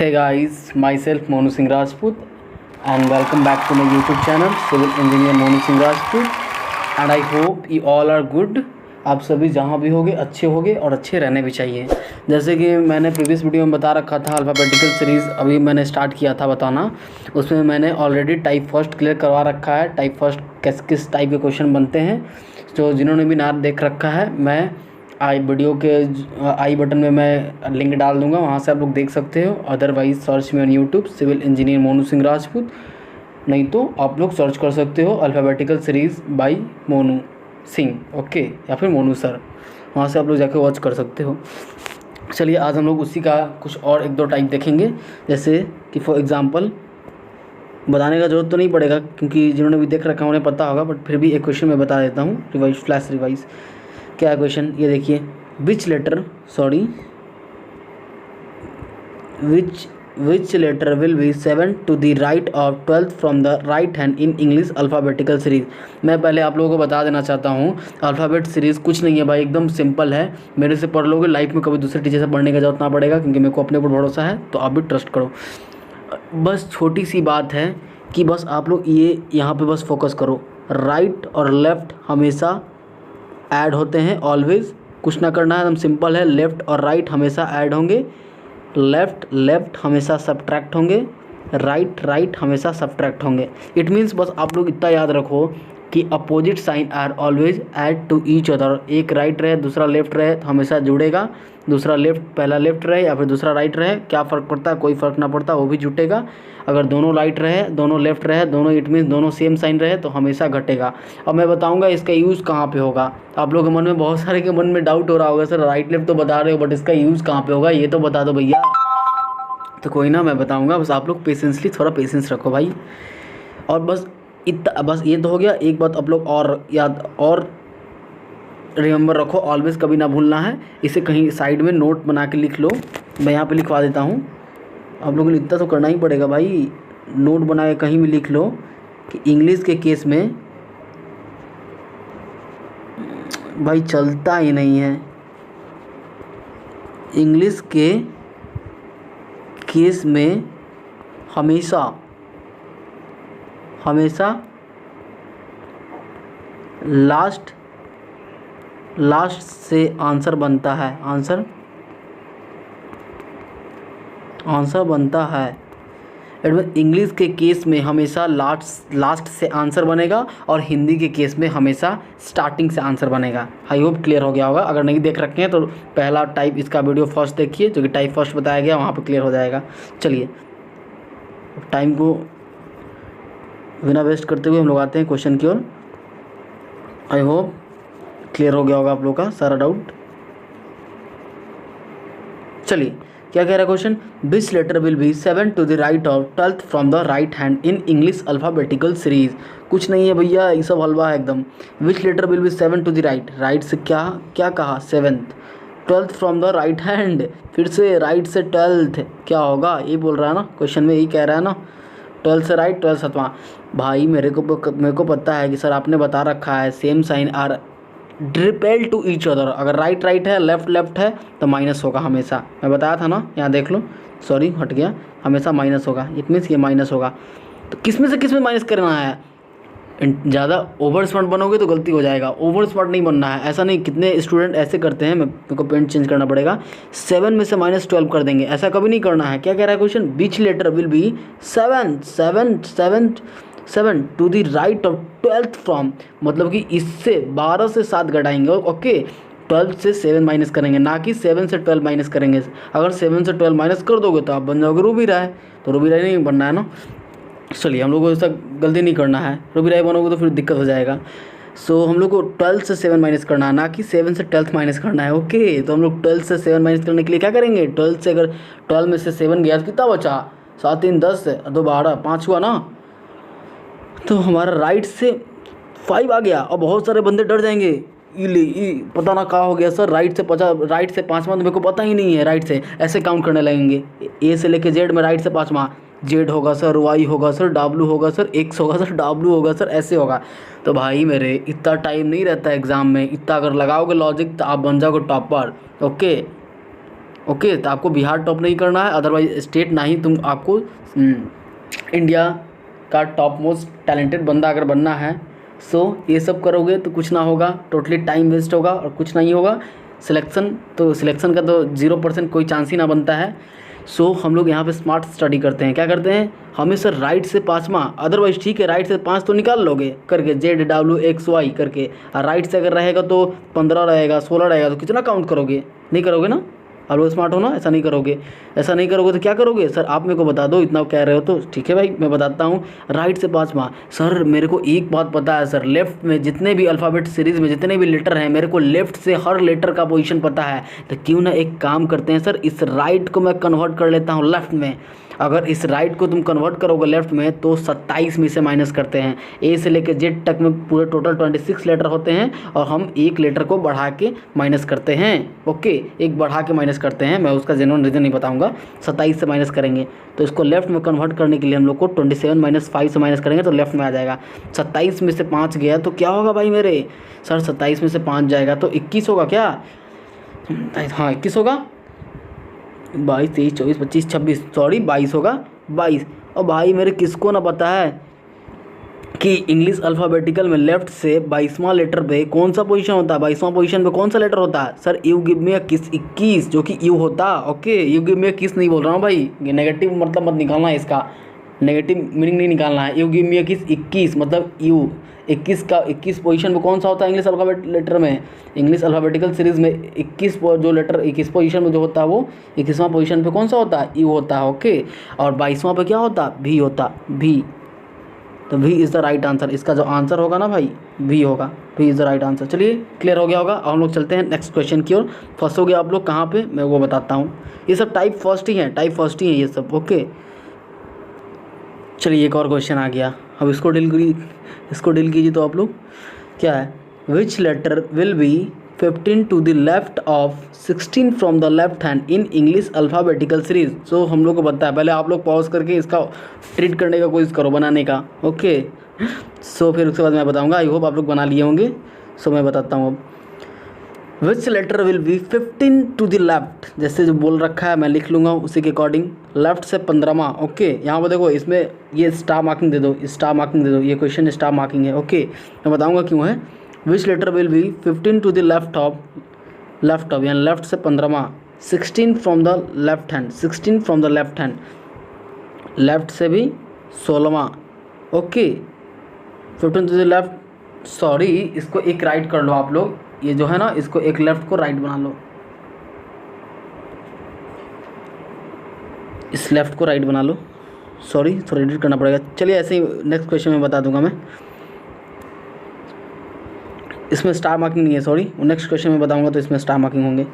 Hey guys, myself Monu Singh Rajput and welcome back to my YouTube channel Civil Engineer Monu Singh Rajput and I hope you all are good। आप सभी जहाँ भी होगे अच्छे होगे और अच्छे रहने भी चाहिए। जैसे कि मैंने प्रीवियस वीडियो में बता रखा था, अल्फ़ाबेटिकल सीरीज़ अभी मैंने स्टार्ट किया था बताना। उसमें मैंने ऑलरेडी टाइप फर्स्ट क्लियर करवा रखा है। टाइप फर्स्ट किस टाइप के क्वेश्चन बनते हैं, तो जिन्होंने भी ना देख रखा है, मैं वीडियो के आई बटन में मैं लिंक डाल दूंगा, वहाँ से आप लोग देख सकते हो। अदरवाइज़ सर्च में on YouTube civil engineer Monu Singh Rajput, नहीं तो आप लोग सर्च कर सकते हो alphabetical series by Monu Singh, okay, या फिर मोनू सर, वहाँ से आप लोग जाके वॉच कर सकते हो। चलिए आज हम लोग उसी का कुछ और एक दो टाइप देखेंगे। जैसे कि फॉर एग्ज़ाम्पल बताने का ज़रूरत तो नहीं पड़ेगा क्योंकि जिन्होंने भी देख रखा है उन्हें पता होगा, बट फिर भी एक क्वेश्चन मैं बता देता हूँ, फ्लैश रिवाइज। क्या है क्वेश्चन, ये देखिए। Which letter will be 7 to the right of 12th from the right hand in English alphabetical series. मैं पहले आप लोगों को बता देना चाहता हूँ, अल्फ़ाबेट सीरीज़ कुछ नहीं है भाई, एकदम सिंपल है। मेरे से पढ़ लोगे, लाइफ में कभी दूसरे टीचर से पढ़ने का जरूरत ना पड़ेगा क्योंकि मेरे को अपने ऊपर भरोसा है, तो आप भी ट्रस्ट करो। बस छोटी सी बात है कि बस आप लोग ये यहाँ पे बस फोकस करो, राइट और लेफ़्ट हमेशा ऐड होते हैं ऑलवेज़। कुछ ना करना है, एकदम सिंपल है। लेफ़्ट और राइट हमेशा ऐड होंगे, लेफ़्ट हमेशा सब्ट्रैक्ट होंगे, राइट हमेशा सब्ट्रैक्ट होंगे। इट मीन्स बस आप लोग इतना याद रखो कि opposite sign are always add to each other. एक राइट रहे दूसरा लेफ़्ट रहे तो हमेशा जुड़ेगा, दूसरा लेफ़्ट पहला लेफ़्ट रहे या फिर दूसरा राइट रहे, क्या फ़र्क पड़ता है, कोई फ़र्क ना पड़ता, वो भी जुटेगा। अगर दोनों राइट रहे दोनों लेफ़्ट रहे दोनों, इट मीन्स दोनों सेम साइन रहे तो हमेशा घटेगा। अब मैं बताऊंगा इसका यूज़ कहाँ पे होगा। आप लोगों के मन में बहुत सारे के मन में डाउट हो रहा होगा, सर राइट लेफ़्ट तो बता रहे हो बट इसका यूज़ कहाँ पे होगा, ये तो बता दो भैया। तो कोई ना, मैं बताऊँगा, बस आप लोग पेशेंसली थोड़ा पेशेंस रखो भाई। और बस इतना, बस ये तो हो गया। एक बात आप लोग और याद और रिमेंबर रखो, ऑलवेज़ कभी ना भूलना है, इसे कहीं साइड में नोट बना के लिख लो। मैं यहाँ पे लिखवा देता हूँ, आप लोगों को इतना तो करना ही पड़ेगा भाई। नोट बना के कहीं भी लिख लो कि इंग्लिश के केस में भाई चलता ही नहीं है, इंग्लिश के केस में हमेशा लास्ट से आंसर बनता है, आंसर बनता है। इंग्लिश के केस में हमेशा लास्ट से आंसर बनेगा और हिंदी के केस में हमेशा स्टार्टिंग से आंसर बनेगा। आई होप क्लियर हो गया होगा। अगर नहीं देख रखे हैं तो पहला टाइप इसका वीडियो फर्स्ट देखिए, जो कि टाइप फर्स्ट बताया गया, वहाँ पर क्लियर हो जाएगा। चलिए टाइम को बिना वेस्ट करते हुए हम लोग आते हैं क्वेश्चन की ओर। आई होप क्लियर हो गया होगा आप लोग का सारा डाउट। चलिए क्या कह रहा है question, which letter will be 7 to the right of 12th from the right hand in English alphabetical series. कुछ नहीं है भैया, ये सब हलवा है एकदम। Which letter will be 7 to the right, right से क्या कहा 7th, 12th from the right hand, फिर से राइट से 12th क्या होगा, ये बोल रहा है ना क्वेश्चन में, यही कह रहा है ना। 12 से राइट 12 सतवां। भाई मेरे को पता है कि सर आपने बता रखा है same sign are repel to each other. अगर राइट है लेफ़्ट है तो माइनस होगा हमेशा, मैं बताया था ना, यहाँ देख लो, सॉरी हट गया, हमेशा माइनस होगा। इट मीन्स ये माइनस होगा। तो किस में माइनस करना है, ज़्यादा ओवर स्मार्ट बनोगे तो गलती हो जाएगा, ओवर स्मार्ट नहीं बनना है। ऐसा नहीं, कितने स्टूडेंट ऐसे करते हैं, मेरे को पेंट चेंज करना पड़ेगा, 7 में से -12 कर देंगे, ऐसा कभी नहीं करना है। क्या कह रहा है question, which letter will be 7 to the right of 12th from, मतलब कि इससे 12 से 7 घटाएंगे, ओके, 12 से 7 माइनस करेंगे, ना कि 7 से 12 माइनस करेंगे। अगर 7 से 12 माइनस कर दोगे तो आप बन जाओगे रूबी राय, तो रूबी राय नहीं बनना है ना। चलिए हम लोग को ऐसा गलती नहीं करना है, रूबी राय बनोगे तो फिर दिक्कत हो जाएगा। सो हम लोग को 12 से 7 माइनस करना है, ना कि 7 से 12th माइनस करना है, ओके। तो हम लोग 12 से 7 माइनस करने के लिए क्या करेंगे, 12 से अगर 12 में से 7 गया तो कितना बचा, 7 3 10 2 12 5 हुआ ना। तो हमारा राइट से 5 आ गया और बहुत सारे बंदे डर जाएंगे, पता ना कहाँ हो गया सर, राइट से 5वां तो मेरे को पता ही नहीं है, राइट से ऐसे काउंट करने लगेंगे, ए से लेके जेड में राइट से 5वां, जेड होगा सर, वाई होगा सर, डब्ल्यू होगा सर, एक्स होगा सर, डब्ल्यू होगा सर, ऐसे होगा। तो भाई मेरे इतना टाइम नहीं रहता है एग्ज़ाम में, इतना अगर लगाओगे लॉजिक तो आप बन जाओगे टॉपर, ओके। ओके, तो आपको बिहार टॉप नहीं करना है, अदरवाइज स्टेट ना ही तुम आपको इंडिया का टॉप मोस्ट टैलेंटेड बंदा अगर बनना है। सो ये सब करोगे तो कुछ ना होगा, टोटली टाइम वेस्ट होगा और कुछ नहीं होगा। सिलेक्शन का तो 0% कोई चांस ही ना बनता है। सो हम लोग यहाँ पे स्मार्ट स्टडी करते हैं, क्या करते हैं हमेशा राइट से 5वां, अदरवाइज ठीक है राइट से 5 तो निकाल लोगे करके ZWXY करके, और राइट से अगर रहेगा तो 15 रहेगा 16 रहेगा, तो कितना काउंट करोगे, नहीं करोगे ना। आप लोग स्मार्ट हो ना, ऐसा नहीं करोगे। ऐसा नहीं करोगे तो क्या करोगे सर, आप मेरे को बता दो, इतना कह रहे हो तो ठीक है भाई मैं बताता हूँ। राइट से 5वां, सर मेरे को एक बात पता है सर, लेफ्ट में जितने भी अल्फ़ाबेट सीरीज़ में जितने भी लेटर हैं मेरे को लेफ्ट से हर लेटर का पोजीशन पता है। तो क्यों ना एक काम करते हैं सर, इस राइट को मैं कन्वर्ट कर लेता हूँ लेफ्ट में। अगर इस राइट को तुम कन्वर्ट करोगे लेफ्ट में तो 27 में से माइनस करते हैं। ए से लेकर जेड तक में पूरे टोटल 26 लेटर होते हैं और हम एक लेटर को बढ़ा के माइनस करते हैं। ओके, एक बढ़ा के माइनस करते हैं, मैं उसका जेन्युइन रीज़न नहीं बताऊंगा। 27 से माइनस करेंगे तो इसको लेफ्ट में कन्वर्ट करने के लिए हम लोग को 27 - 5 से माइनस करेंगे तो लेफ्ट में आ जाएगा। 27 में से 5 गया तो क्या होगा भाई मेरे सर, 27 में से 5 जाएगा तो 21 होगा क्या, हाँ 21 होगा। 22 23 24 25 26 सॉरी 22 होगा 22। और भाई मेरे किसको ना पता है कि इंग्लिश अल्फ़ाबेटिकल में लेफ्ट से 22वां लेटर पे कौन सा पोजीशन होता है, 22वां पोजीशन पे कौन सा लेटर होता है सर, यू गिव मी अ किस 21, जो कि यू होता। ओके, यू गिव मी अ किस नहीं बोल रहा हूँ भाई, नेगेटिव मतलब मत निकालना है, इसका नेगेटिव मीनिंग नहीं निकालना है। यू गिव मी अ किस 21 मतलब यू 21 का 21 पोजीशन पे कौन सा होता है इंग्लिश अल्फ़ाबेट लेटर में, इंग्लिश अल्फ़ाबेटिकल सीरीज़ में 21 जो लेटर 21 पोजीशन में जो होता है वो 21वां पोजीशन पे कौन सा होता है, यू होता है। ओके, और 22वां पे क्या होता है, भी होता, भी। तो भी इज़ द राइट आंसर, इसका जो आंसर होगा ना भाई भी होगा, भी इज़ द राइट आंसर। चलिए क्लियर हो गया होगा। अब हम लोग चलते हैं नेक्स्ट क्वेश्चन की ओर। फर्स्ट हो गया आप लोग कहाँ पे, मैं वो बताता हूँ। ये सब टाइप फर्स्ट ही हैं, टाइप फर्स्ट ही हैं ये सब। ओके, चलिए एक और क्वेश्चन आ गया, अब इसको डील कीजिए तो आप लोग। क्या है, which letter will be 15 to the left of 16 from the left hand in English alphabetical series. So हम लोग को पता है, पहले आप लोग पॉज करके इसका ट्रीट करने का कोशिश करो, बनाने का। ओके, सो फिर उसके बाद मैं बताऊंगा, आई होप आप लोग बना लिए होंगे। सो मैं बताता हूँ अब, which letter will be 15 to the left, जैसे जो बोल रखा है मैं लिख लूँगा उसी के अकॉर्डिंग, लेफ्ट से 15वां। ओके, यहाँ पर देखो इसमें ये स्टार मार्किंग दे दो, स्टार मार्किंग दे दो, ये क्वेश्चन स्टार मार्किंग है। ओके, मैं बताऊँगा क्यों है। Which letter will be 15 to the left of यानी लेफ्ट से 15वां, 16 from the left hand, 16 from the left hand, left से भी 16वां। Okay, 15 to the left, sorry इसको एक राइट कर लो आप लोग, ये जो है ना इसको एक लेफ्ट को राइट बना लो, इस लेफ्ट को राइट बना लो, सॉरी थोड़ा एडिट करना पड़ेगा। चलिए ऐसे ही नेक्स्ट क्वेश्चन में बता दूंगा मैं, इसमें स्टार मार्किंग नहीं है, सॉरी नेक्स्ट क्वेश्चन में बताऊंगा तो इसमें स्टार मार्किंग होंगे।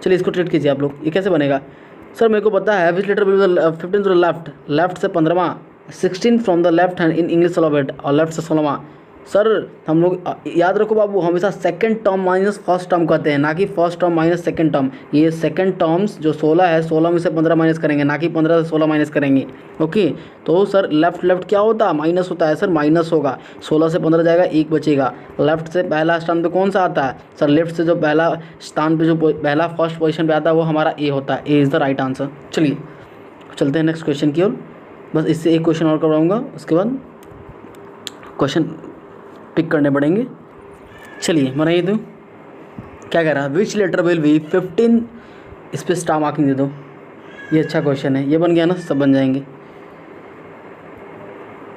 चलिए इसको ट्रीट कीजिए आप लोग, ये कैसे बनेगा सर, मेरे को पता है which letter will 15 to the left, left से 15वां, 16 from the left hand in English alphabet, और लेफ्ट से 16वां। सर हम लोग याद रखो बाबू, हमेशा second term minus first term कहते हैं, ना कि first term minus second term. ये सेकंड टर्म्स जो 16 है, 16 में से 15 माइनस करेंगे, ना कि 15 से 16 माइनस करेंगे। ओके, तो सर लेफ्ट क्या होता है, माइनस होता है सर, माइनस होगा, 16 से 15 जाएगा, 1 बचेगा। लेफ्ट से पहला स्थान पे कौन सा आता है सर, लेफ्ट से जो पहला स्थान पे जो पहला फर्स्ट पोजिशन पे आता है वो हमारा ए होता है, A is the right answer. चलिए चलते हैं नेक्स्ट क्वेश्चन की ओर, बस इससे एक क्वेश्चन और करवाऊँगा, उसके बाद क्वेश्चन टिक करने पड़ेंगे। चलिए बनाइए, तो क्या कह रहा है, विच लेटर विल बी 15, इस पर स्टार मार्किंग दे दो, ये अच्छा क्वेश्चन है, ये बन गया ना, सब बन जाएंगे,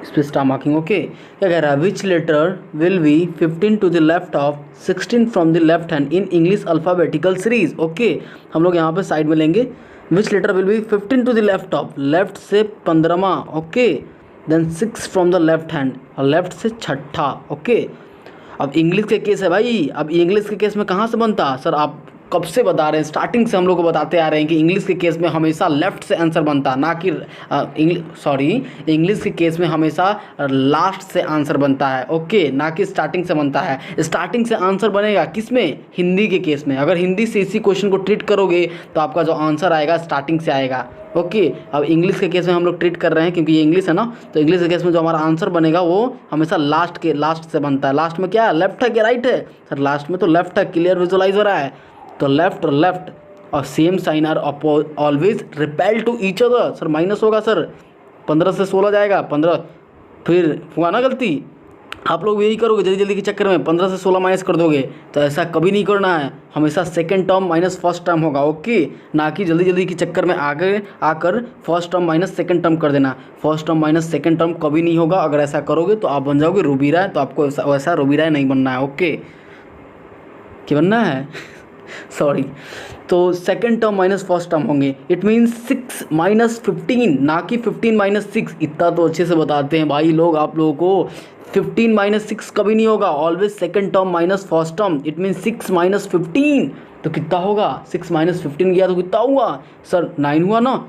इस पर स्टार मार्किंग। ओके, क्या कह रहा है, which letter will be 15 to the left of 16 from the left hand in English alphabetical series. Okay, हम लोग यहाँ पे साइड में लेंगे, which letter will be 15 to the left of, left से 15वां। Okay, then 6 from the left hand, और left से 6ठा। ओके, अब इंग्लिश के केस है भाई, अब इंग्लिश के केस में कहाँ से बनता सर, आप कब से बता रहे हैं, स्टार्टिंग से हम लोग को बताते आ रहे हैं कि इंग्लिश के केस में हमेशा लेफ्ट से आंसर बनता, ना कि इंग्लिश के केस में हमेशा लास्ट से आंसर बनता है। ओके, ना कि स्टार्टिंग से बनता है। स्टार्टिंग से आंसर बनेगा किस में, हिंदी के केस में। अगर हिंदी से इसी क्वेश्चन को ट्रीट करोगे तो आपका जो आंसर आएगा स्टार्टिंग से आएगा। ओके, अब इंग्लिश के केस में हम लोग ट्रीट कर रहे हैं क्योंकि ये इंग्लिश है ना, तो इंग्लिश के केस में जो हमारा आंसर बनेगा वो हमेशा लास्ट से बनता है। लास्ट में क्या है, लेफ्ट है कि राइट है सर, लास्ट में तो लेफ्ट है, क्लियर विजुअलाइज हो रहा है, तो लेफ्ट और लेफ्ट। और same sign are always repel to each other. Sir minus होगा सर, 15 से 16 जाएगा, 15 फिर हुआ ना गलती। आप लोग यही करोगे जल्दी जल्दी के चक्कर में, 15 से 16 माइनस कर दोगे, तो ऐसा कभी नहीं करना है। हमेशा second term minus first term होगा, ओके, ना कि जल्दी जल्दी के चक्कर में आगे आकर first term minus second term कर देना। First term minus second term कभी नहीं होगा। अगर ऐसा करोगे तो आप बन जाओगे रूबी राय, तो आपको वैसा रूबी राय नहीं बनना है, ओके। क्या बनना है सॉरी। तो second term minus first term होंगे, इट मीन्स 6 माइनस 15, ना कि 15 माइनस 6। इतना तो अच्छे से बताते हैं भाई लोग आप लोगों को। 15 माइनस 6 कभी नहीं होगा, always second term minus first term. It means 6 minus 15, तो कितना होगा? 6 माइनस 15 गया तो कितना हुआ सर? 9 हुआ ना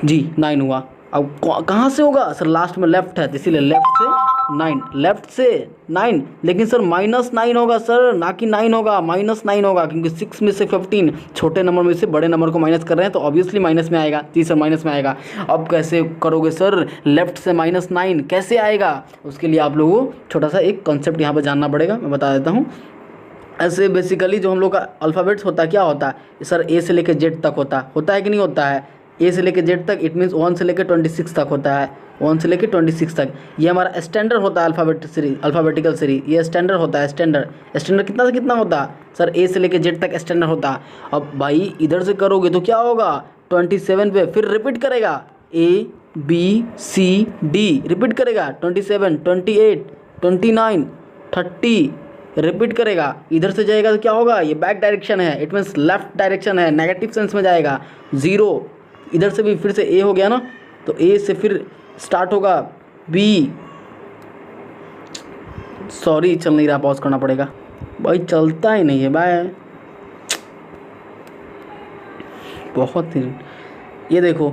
जी, 9 हुआ। अब कहाँ से होगा सर? लास्ट में लेफ्ट है तो इसीलिए लेफ्ट से 9, लेफ्ट से 9। लेकिन सर माइनस 9 होगा सर, ना कि 9 होगा, माइनस 9 होगा, क्योंकि 6 में से 15 छोटे नंबर में से बड़े नंबर को माइनस कर रहे हैं, तो ऑब्वियसली माइनस में आएगा। जी सर माइनस में आएगा। अब कैसे करोगे सर? लेफ्ट से माइनस 9 कैसे आएगा? उसके लिए आप लोगों को छोटा सा एक कॉन्सेप्ट यहाँ पर जानना पड़ेगा, मैं बता देता हूँ। ऐसे बेसिकली जो हम लोग का अल्फ़ाबेट्स होता है, क्या होता है सर? ए से लेकर जेड तक होता है कि नहीं होता है? ए से लेकर जेड तक, इट मीन्स 1 से लेकर 26 तक होता है, 1 से लेकर 26 तक। ये हमारा स्टैंडर्ड होता है अल्फ़ाबेटिकल सीरीज। ये स्टैंडर्ड होता है। स्टैंडर्ड कितना से कितना होता है सर? ए से लेकर जेड तक स्टैंडर्ड होता है। अब भाई इधर से करोगे तो क्या होगा? 27 पे फिर रिपीट करेगा, A B C D repeat करेगा, 27 28 29 30 रिपीट करेगा। इधर से जाएगा तो क्या होगा? ये बैक डायरेक्शन है, इट मीन्स लेफ्ट डायरेक्शन है, नेगेटिव सेंस में जाएगा। 0 इधर से भी फिर से ए हो गया ना, तो ए से फिर स्टार्ट होगा बी। सॉरी चल नहीं रहा, पॉज करना पड़ेगा भाई, चलता ही नहीं है भाई बहुत ही। ये देखो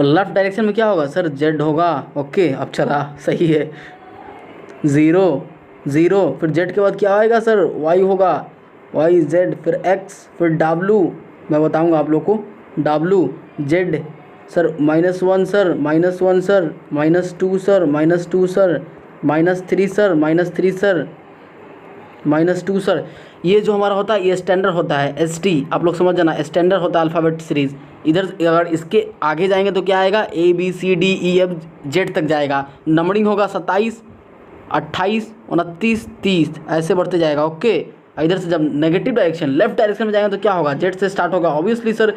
लेफ्ट डायरेक्शन में क्या होगा सर? जेड होगा, ओके। अब चला सही है। 0 0 फिर जेड के बाद क्या आएगा सर? वाई होगा, वाई जेड फिर एक्स फिर डब्लू। मैं बताऊंगा आप लोग को। W Z sir -1 sir, -1 sir, -2 sir, -2 sir, -3 sir, -3 sir, -2 sir. ये जो हमारा होता है ये स्टैंडर्ड होता है, ST। आप लोग समझ जाना, स्टैंडर्ड होता है अल्फ़ाबेट सीरीज़। इधर अगर इसके आगे जाएंगे तो क्या आएगा? A B C D E F Z तक जाएगा। नंबरिंग होगा 27 28 29 30 ऐसे बढ़ते जाएगा, ओके। इधर से जब नेगेटिव डायरेक्शन लेफ्ट डायरेक्शन में जाएंगे तो क्या होगा? जेड से स्टार्ट होगा ऑब्वियसली सर।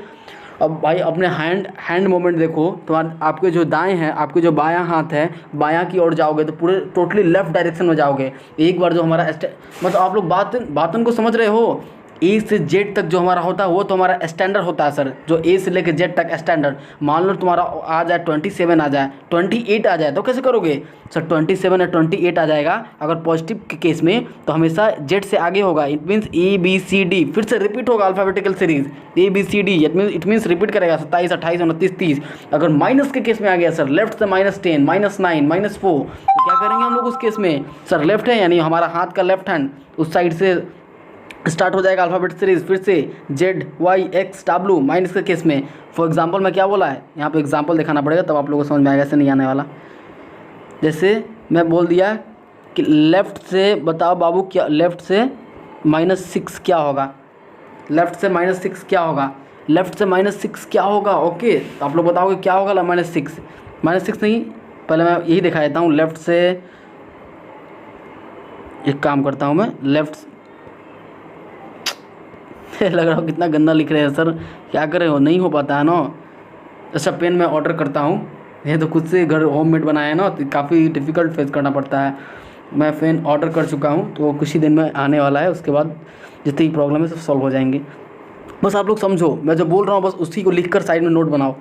अब भाई अपने हैंड मूवमेंट देखो, तो आपके जो दाएं हैं, आपके जो बायां हाथ है, बायां की ओर जाओगे तो पूरे टोटली लेफ्ट डायरेक्शन में जाओगे। एक बार जो हमारा मतलब आप लोग बातन को समझ रहे हो? ए से जेड तक जो हमारा होता है वो तो हमारा स्टैंडर्ड होता है सर, जो ए से लेकर जेड तक स्टैंडर्ड। मान लो तुम्हारा आ जाए 27 आ जाए, 28 आ जाए, तो कैसे करोगे सर? 27 या 28 आ जाएगा अगर पॉजिटिव के केस में, तो हमेशा जेड से आगे होगा। इट मीन्स ABCD फिर से रिपीट होगा alphabetical series ABCD। It means repeat करेगा 27 28 29 30। अगर माइनस के केस में आ गया सर, लेफ्ट से -10 -9 -4, तो क्या करेंगे हम लोग उस केस में? सर लेफ्ट है यानी हमारा हाथ का लेफ्ट हैंड उस साइड से स्टार्ट हो जाएगा अल्फ़ाबेट सीरीज, फिर से Z Y X W. Minus के केस में फॉर एग्जांपल मैं क्या बोला है, यहाँ पे एग्जांपल दिखाना पड़ेगा तब आप लोगों को समझ में आएगा, ऐसे नहीं आने वाला। जैसे मैं बोल दिया कि लेफ़्ट से बताओ बाबू क्या, लेफ़्ट से -6 क्या होगा? लेफ़्ट से -6 क्या होगा? लेफ़्ट से -6 क्या होगा? ओके, तो आप लोग बताओगे क्या होगा? -6 -6 नहीं, पहले मैं यही दिखा देता हूँ। लेफ़्ट से एक काम करता हूँ मैं, लेफ़्ट लग रहा हो कितना गंदा लिख रहे हैं सर, क्या कर रहे हो? नहीं हो पाता है ना। अच्छा पेन मैं ऑर्डर करता हूँ, ये तो खुद से घर होममेड बनाया है ना, तो काफ़ी डिफ़िकल्ट फेस करना पड़ता है। मैं पेन ऑर्डर कर चुका हूँ, तो कुछ ही दिन में आने वाला है। उसके बाद जितनी प्रॉब्लम है सब सॉल्व हो जाएंगे। बस आप लोग समझो, मैं जो बोल रहा हूँ बस उसी को लिख कर साइड में नोट बनाओ।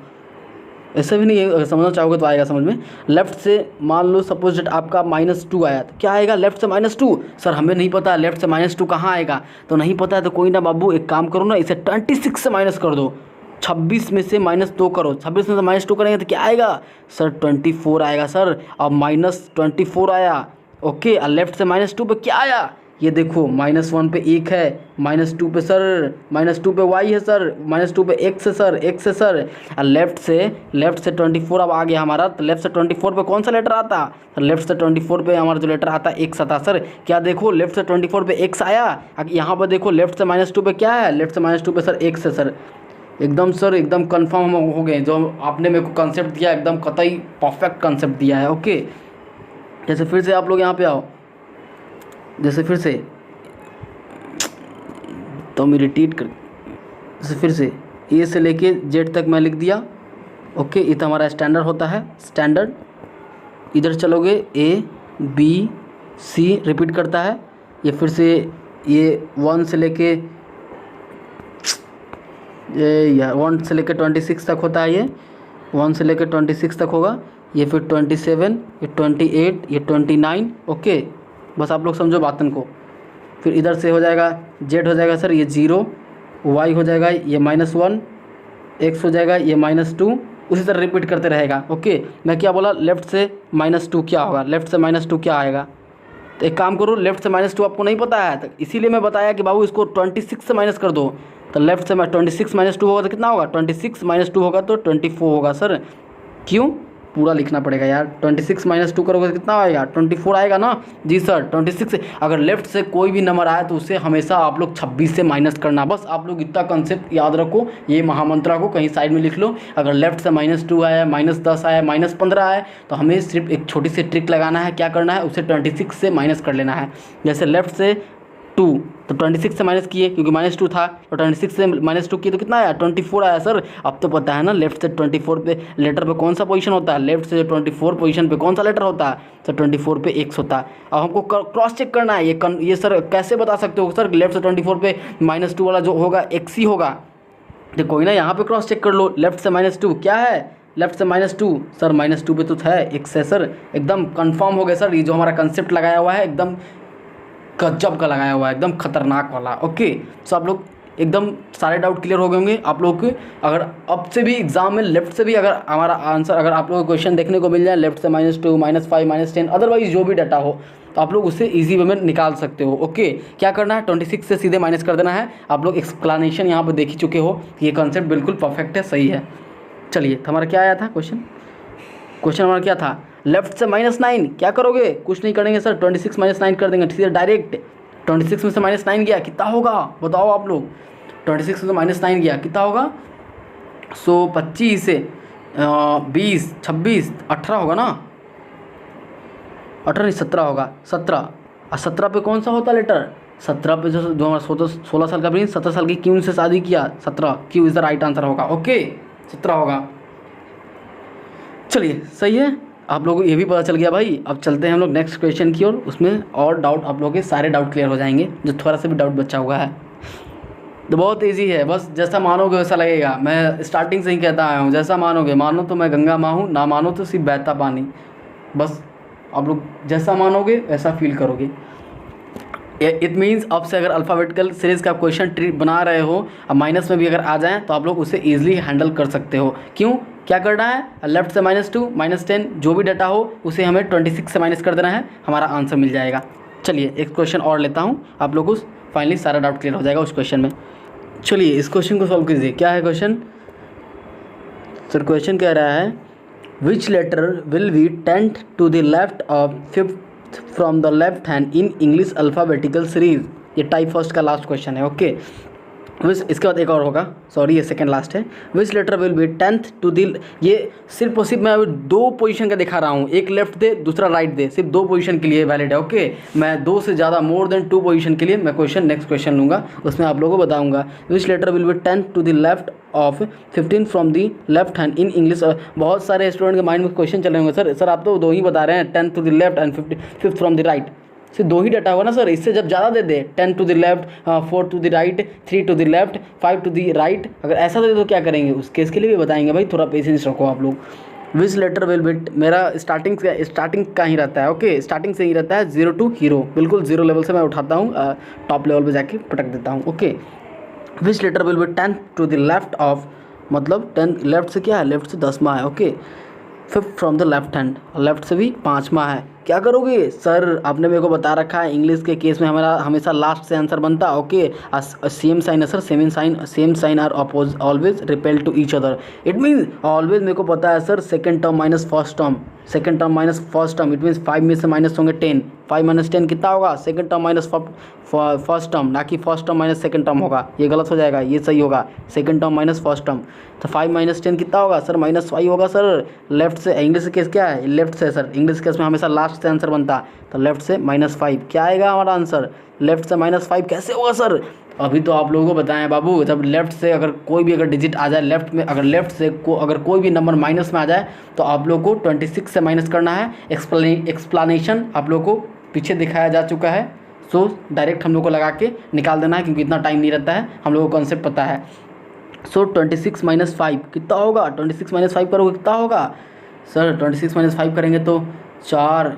ऐसा भी नहीं है, अगर समझना चाहोगे तो आएगा समझ में। लेफ्ट से मान लो सपोज डेट आपका -2 आया, तो क्या आएगा? लेफ्ट से -2। सर हमें नहीं पता लेफ्ट से -2 कहाँ आएगा, तो नहीं पता है तो कोई ना बाबू, एक काम करो ना, इसे 26 से माइनस कर दो। 26 में से -2 करो, 26 में से -2 करेंगे तो क्या आएगा सर? 24 आएगा सर। अब -24 आया, ओके। और लेफ्ट से -2 पे क्या आया? ये देखो -1 पे 1 है, -2 पे सर, -2 पे y है सर, -2 पे x है सर, x है सर। और लेफ्ट से 24 अब आ गया हमारा, तो लेफ्ट से 24 पे कौन सा लेटर आता? लेफ्ट से 24 पे हमारा जो लेटर आता है x आता सर। क्या देखो लेफ्ट से 24 पे x आया, यहाँ पर देखो लेफ्ट से -2 पे क्या है? लेफ्ट से -2 पे सर x है सर। एकदम सर एकदम कंफर्म हम हो गए, जो आपने मेरे को कंसेप्ट दिया एकदम कतई परफेक्ट कंसेप्ट दिया है। ओके, जैसे फिर से आप लोग यहाँ पे आओ, जैसे फिर से तो मैं रिपीट कर, जैसे फिर से ए से लेके जेड तक मैं लिख दिया। ओके, ये तो हमारा स्टैंडर्ड होता है, स्टैंडर्ड। इधर चलोगे ए बी सी रिपीट करता है, ये फिर से ये 1 से लेके 26 तक होता है, ये 1 से लेकर 26 तक होगा, ये फिर 27, ये 28, ये 29। ओके, बस आप लोग समझो बातन को। फिर इधर से हो जाएगा जेड हो जाएगा सर ये 0, वाई हो जाएगा ये -1, एक्स हो जाएगा ये -2, उसी तरह रिपीट करते रहेगा। ओके, मैं क्या बोला, लेफ़्ट से -2 क्या होगा, लेफ़्ट से -2 क्या आएगा? तो एक काम करो, लेफ़्ट से -2 आपको नहीं पता है, तो इसीलिए मैं बताया कि बाबू इसको 26 से माइनस कर दो। तो लेफ्ट से 26 -2 होगा तो कितना होगा? 26 -2 होगा तो 24 होगा सर। क्यों? पूरा लिखना पड़ेगा यार। 26 -2 करोगे तो कितना आएगा? 24 आएगा ना? जी सर। 26 से अगर लेफ्ट से कोई भी नंबर आए तो उसे हमेशा आप लोग 26 से माइनस करना। बस आप लोग इतना कंसेप्ट याद रखो, ये महामंत्रा को कहीं साइड में लिख लो। अगर लेफ्ट से -2 आया, -10 आया, -15 आया, तो हमें सिर्फ एक छोटी सी ट्रिक लगाना है। क्या करना है? उसे 26 से माइनस कर लेना है। जैसे लेफ्ट से 2 तो 26 से माइनस किए क्योंकि -2 था, और 26 से -2 किए तो कितना आया? 24 आया सर। अब तो पता है ना लेफ्ट से 24 पे लेटर पे कौन सा पोजीशन होता है? लेफ्ट से 24 पोजीशन पे कौन सा लेटर होता है? सर 24 पे x होता है। अब हमको क्रॉस चेक करना है, ये सर कैसे बता सकते हो सर? लेफ्ट से 24 पे -2 वाला जो होगा x ही होगा। तो कोई ना, यहाँ पे क्रॉस चेक कर लो। लेफ्ट से -2 क्या है? लेफ्ट से -2 सर -2 पे तो है x है सर। एकदम कंफर्म हो गया सर, ये जो हमारा कंसेप्ट लगाया हुआ है एकदम गजब का लगाया हुआ है, एकदम खतरनाक वाला। ओके, सो आप लोग एकदम सारे डाउट क्लियर हो गए होंगे आप लोग के। अगर अब से भी एग्जाम में लेफ्ट से भी अगर हमारा आंसर, अगर आप लोगों को क्वेश्चन देखने को मिल जाए लेफ्ट से -2, -5, -10, अदरवाइज जो भी डाटा हो, तो आप लोग उससे इजी वे में निकाल सकते हो। ओके, क्या करना है? 26 से सीधे माइनस कर देना है। आप लोग एक्सप्लेनेशन यहाँ पर देख ही चुके हो, ये कॉन्सेप्ट बिल्कुल परफेक्ट है, सही है। चलिए, हमारा क्या आया था क्वेश्चन हमारा क्या था? लेफ्ट से -9 क्या करोगे? कुछ नहीं करेंगे सर, 26 -9 कर देंगे सीधे डायरेक्ट। 26 में से -9 गया कितना होगा बताओ आप लोग? 26 में से -9 गया कितना होगा? 25 से 20, 26, 18 होगा ना? 18 नहीं 17 होगा, 17। और 17 पे कौन सा होता लेटर? 17 पे जो हमारा 16 साल का भी 17 साल की क्यों से शादी किया? 17 क्यों इज द राइट आंसर होगा। ओके, 17 होगा। चलिए, सही है, आप लोगों को ये भी पता चल गया भाई। अब चलते हैं हम लोग नेक्स्ट क्वेश्चन की ओर। उसमें और डाउट आप लोगों के सारे डाउट क्लियर हो जाएंगे, जो थोड़ा सा भी डाउट बचा हुआ है। तो बहुत ईजी है, बस जैसा मानोगे वैसा लगेगा। मैं स्टार्टिंग से ही कहता आया हूँ, जैसा मानोगे, मानो तो मैं गंगा माँ हूँ, ना मानो तो सिर्फ बहता पानी। बस आप लोग जैसा मानोगे वैसा फील करोगे। इट मीन्स अब से अगर अल्फ़ाबेटिकल सीरीज़ का क्वेश्चन ट्री बना रहे हो, अब माइनस में भी अगर आ जाएँ तो आप लोग उसे ईजिली हैंडल कर सकते हो। क्यों? क्या करना है? लेफ्ट से -2, -10 जो भी डाटा हो उसे हमें 26 से माइनस कर देना है, हमारा आंसर मिल जाएगा। चलिए, एक क्वेश्चन और लेता हूँ, आप लोग उस फाइनली सारा डाउट क्लियर हो जाएगा उस क्वेश्चन में। चलिए, इस क्वेश्चन को सॉल्व कीजिए। क्या है क्वेश्चन? सर क्वेश्चन कह रहा है which letter will be 10th to the left of 5th from the left hand in English alphabetical series. ये टाइप फर्स्ट का लास्ट क्वेश्चन है। ओके, इसके बाद एक और होगा, सॉरी ये सेकंड लास्ट है। Which letter will be 10th to the, ये सिर्फ और सिर्फ मैं अभी 2 पोजीशन का दिखा रहा हूँ, एक लेफ्ट दे दूसरा राइट दे, सिर्फ 2 पोजीशन के लिए वैलिड है। ओके, मैं 2 से ज़्यादा मोर देन 2 पोजीशन के लिए मैं नेक्स्ट क्वेश्चन लूँगा, उसमें आप लोगों को बताऊँगा। Which letter will be 10th to the left of 15 from the left hand in English. बहुत सारे स्टूडेंट के माइंड में क्वेश्चन चले होंगे, सर आप तो 2 ही बता रहे हैं, 10th to the left and 5th from the right. सिर्फ 2 ही डाटा होगा ना सर, इससे जब ज़्यादा दे दे 10 to the left, 4 to the right, 3 to the left, 5 to the right, अगर ऐसा दे तो क्या करेंगे? उस केस के लिए भी बताएंगे भाई, थोड़ा पेशेंस रखो आप लोग। विच लेटर विल बी, मेरा स्टार्टिंग का ही रहता है। ओके, स्टार्टिंग से ही रहता है 0 to हीरो, बिल्कुल 0 लेवल से मैं उठाता हूँ, टॉप लेवल पर जाके पटक देता हूँ। Okay, which letter will be 10th to the left of, मतलब 10 लेफ्ट से क्या है? लेफ्ट से 10वां है। Okay, 5th from the left hand, left से भी 5वां है। क्या करोगे सर? आपने मेरे को बता रखा है इंग्लिश के केस में हमारा हमेशा लास्ट से आंसर बनता है। ओके, सेम साइन है sir, same sign are oppose always repel to each other. It means always मेरे को पता है sir second term minus first term, second term minus first term, it means 5 में से माइनस होंगे 10, 5 माइनस 10 कितना होगा? Second term minus first term, ना कि first term minus second term होगा, ये गलत हो जाएगा, ये सही होगा, second term minus first term. तो 5 माइनस 10 कितना होगा सर? -5 होगा सर। लेफ्ट से, इंग्लिश केस क्या है? लेफ्ट से सर, इंग्लिश केस में हमेशा लास्ट से आंसर बनता है, तो लेफ्ट से -5 क्या आएगा हमारा आंसर? लेफ्ट से -5 कैसे होगा सर? अभी तो आप लोगों को बताएं बाबू, जब लेफ्ट से अगर कोई भी अगर डिजिट आ जाए लेफ्ट में, अगर लेफ्ट से अगर कोई भी नंबर माइनस में आ जाए तो आप लोग को 26 से माइनस करना है। एक्सप्लेनेशन आप लोग को पीछे दिखाया जा चुका है, सो डायरेक्ट हम लोग को लगा के निकाल देना है, क्योंकि इतना टाइम नहीं रहता है, हम लोग को कॉन्सेप्ट पता है। सो 26 - 5 कितना होगा? 26 - 5 करोगे कितना होगा सर? 26 - 5 करेंगे तो 4,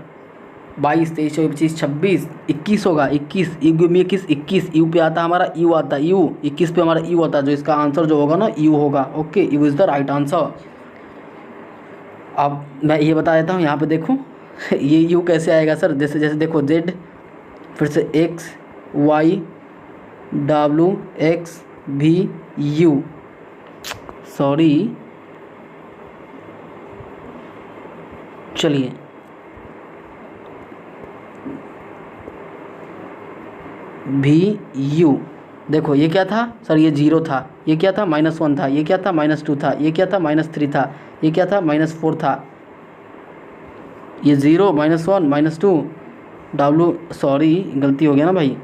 22, 23, 24, 25, 21 होगा। 21 यू में 21 यू पे आता है हमारा, यू आता है, यू 21 पे हमारा यू आता है, जो इसका आंसर जो होगा ना यू होगा। Okay, you is the right answer. अब मैं ये बता देता हूँ, यहाँ पे देखो ये यू कैसे आएगा सर? जैसे जैसे देखो जेड, फिर से एक्स, वाई, डब्लू, एक्स, भी, यू, सॉरी चलिए भी यू, देखो ये क्या था सर? ये 0 था, ये क्या था? -1 था, ये क्या था? -2 था, ये क्या था? -3 था, ये क्या था? -4 था, ये 0 -1 -2 डब्लू, सॉरी गलती हो गया ना भाई,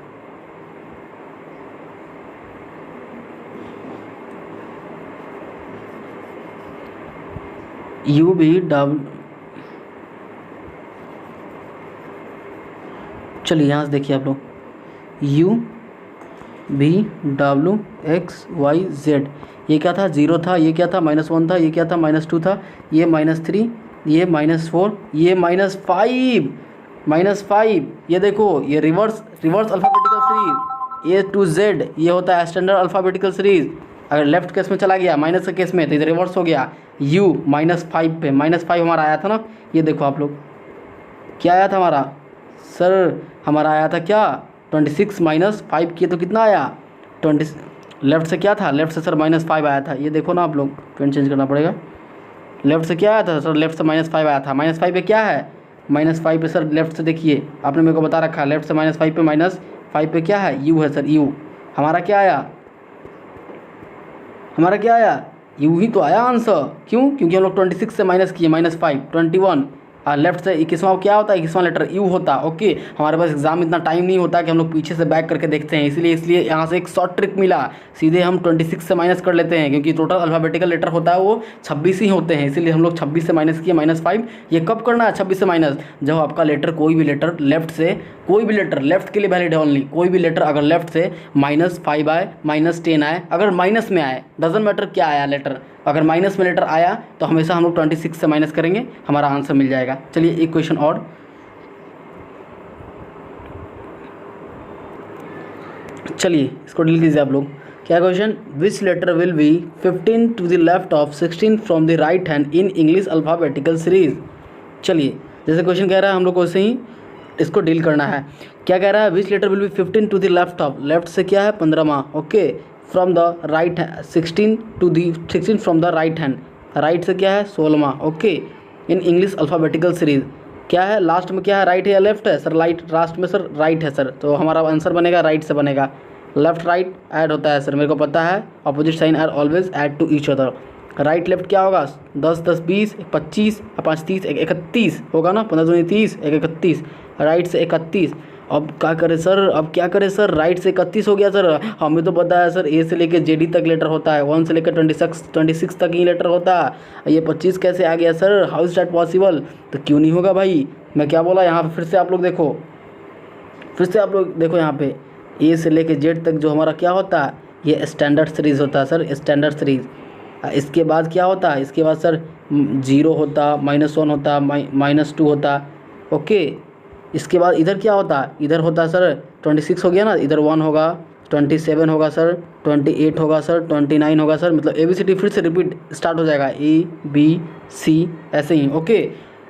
यू भी डब्लू, चलिए यहाँ से देखिए आप लोग, यू भी डब्लू एक्स वाई जेड, ये क्या था? 0 था, ये क्या था? -1 था, ये क्या था? -2 था, ये -3, ये -4, ये -5, ये देखो ये reverse alphabetical series, A to Z, ये होता है स्टैंडर्ड अल्फ़ाबेटिकल सीरीज। अगर लेफ्ट केस में चला गया माइनस के केस में तो इधर रिवर्स हो गया, u -5 पे, -5 हमारा आया था ना, ये देखो आप लोग क्या आया था हमारा सर? हमारा आया था क्या? 26 - 5 किए तो कितना आया? 20, लेफ्ट से क्या था? लेफ्ट से सर -5 आया था, ये देखो ना आप लोग, पेन चेंज करना पड़ेगा। लेफ्ट से क्या आया था सर? लेफ्ट से -5 आया था, -5 पे क्या है? -5 पे सर लेफ्ट से देखिए, आपने मेरे को बता रखा है लेफ्ट से -5 पे, -5 पे क्या है? यू है सर, यू। हमारा क्या आया? हमारा क्या आया? यू ही तो आया आंसर। क्यों? क्योंकि हम लोग 26 से माइनस किए, -5, 21, और लेफ्ट से 21वां क्या होता है? 21वां लेटर यू होता है। ओके, हमारे पास एग्जाम में इतना टाइम नहीं होता कि हम लोग पीछे से बैक करके देखते हैं, इसलिए यहाँ से एक शॉर्ट ट्रिक मिला, सीधे हम 26 से माइनस कर लेते हैं, क्योंकि टोटल अल्फ़ाबेटिकल लेटर होता है वो 26 ही होते हैं, इसीलिए हम लोग 26 से माइनस किए, -5। ये कब करना है 26 से माइनस? जब आपका लेटर, कोई भी लेटर लेफ्ट से, कोई भी लेटर लेफ्ट के लिए वैलिड है ओनली, कोई भी लेटर अगर लेफ्ट से -5 आए, -10 आए, अगर माइनस में आए, डजंट मैटर क्या आया लेटर, अगर माइनस में लेटर आया तो हमेशा हम लोग 26 से माइनस करेंगे, हमारा आंसर मिल जाएगा। चलिए एक क्वेश्चन और, चलिए इसको डील कीजिए आप लोग। क्या question? Which letter will be 15 to the left of 16 from the right hand in English alphabetical series. चलिए जैसे क्वेश्चन कह रहा है हम लोग को वैसे ही इसको डील करना है। क्या कह रहा है? Which letter will be 15 to the left of, left से क्या है? 15वां, okay, from the right 16 from the right hand, right से क्या है? 16वां, okay, in English alphabetical series. क्या है लास्ट में? क्या है? राइट है या लेफ्ट है सर? राइट, लास्ट में सर राइट है सर, तो हमारा आंसर बनेगा राइट से बनेगा। लेफ्ट राइट ऐड होता है सर, मेरे को पता है, opposite sign are always add to each other. Right left क्या होगा? 10 10 20, 25, 5 30, 31 होगा ना, 15 दूनी 30, 31, राइट से 31। अब क्या करें सर? अब क्या करें सर? राइट से 31 हो गया सर, हमें तो पता है सर ए से लेकर जेडी तक लेटर होता है, 1 से लेकर 26 तक ही लेटर होता है, ये 25 कैसे आ गया sir? How is that possible? तो क्यों नहीं होगा भाई? मैं क्या बोला यहाँ पे? फिर से आप लोग देखो, यहाँ पे ए से लेकर जेड तक जो हमारा क्या होता है, ये स्टैंडर्ड सीरीज़ होता है सर, स्टैंडर्ड सीरीज़। इसके बाद क्या होता है? इसके बाद सर 0 होता, -1 होता, -2 होता, ओके। इसके बाद इधर क्या होता है? इधर होता है सर 26 हो गया ना, इधर 1 होगा, 27 होगा सर, 28 होगा सर, 29 होगा सर, मतलब ABCD फिर से रिपीट स्टार्ट हो जाएगा, A B C ऐसे ही, ओके।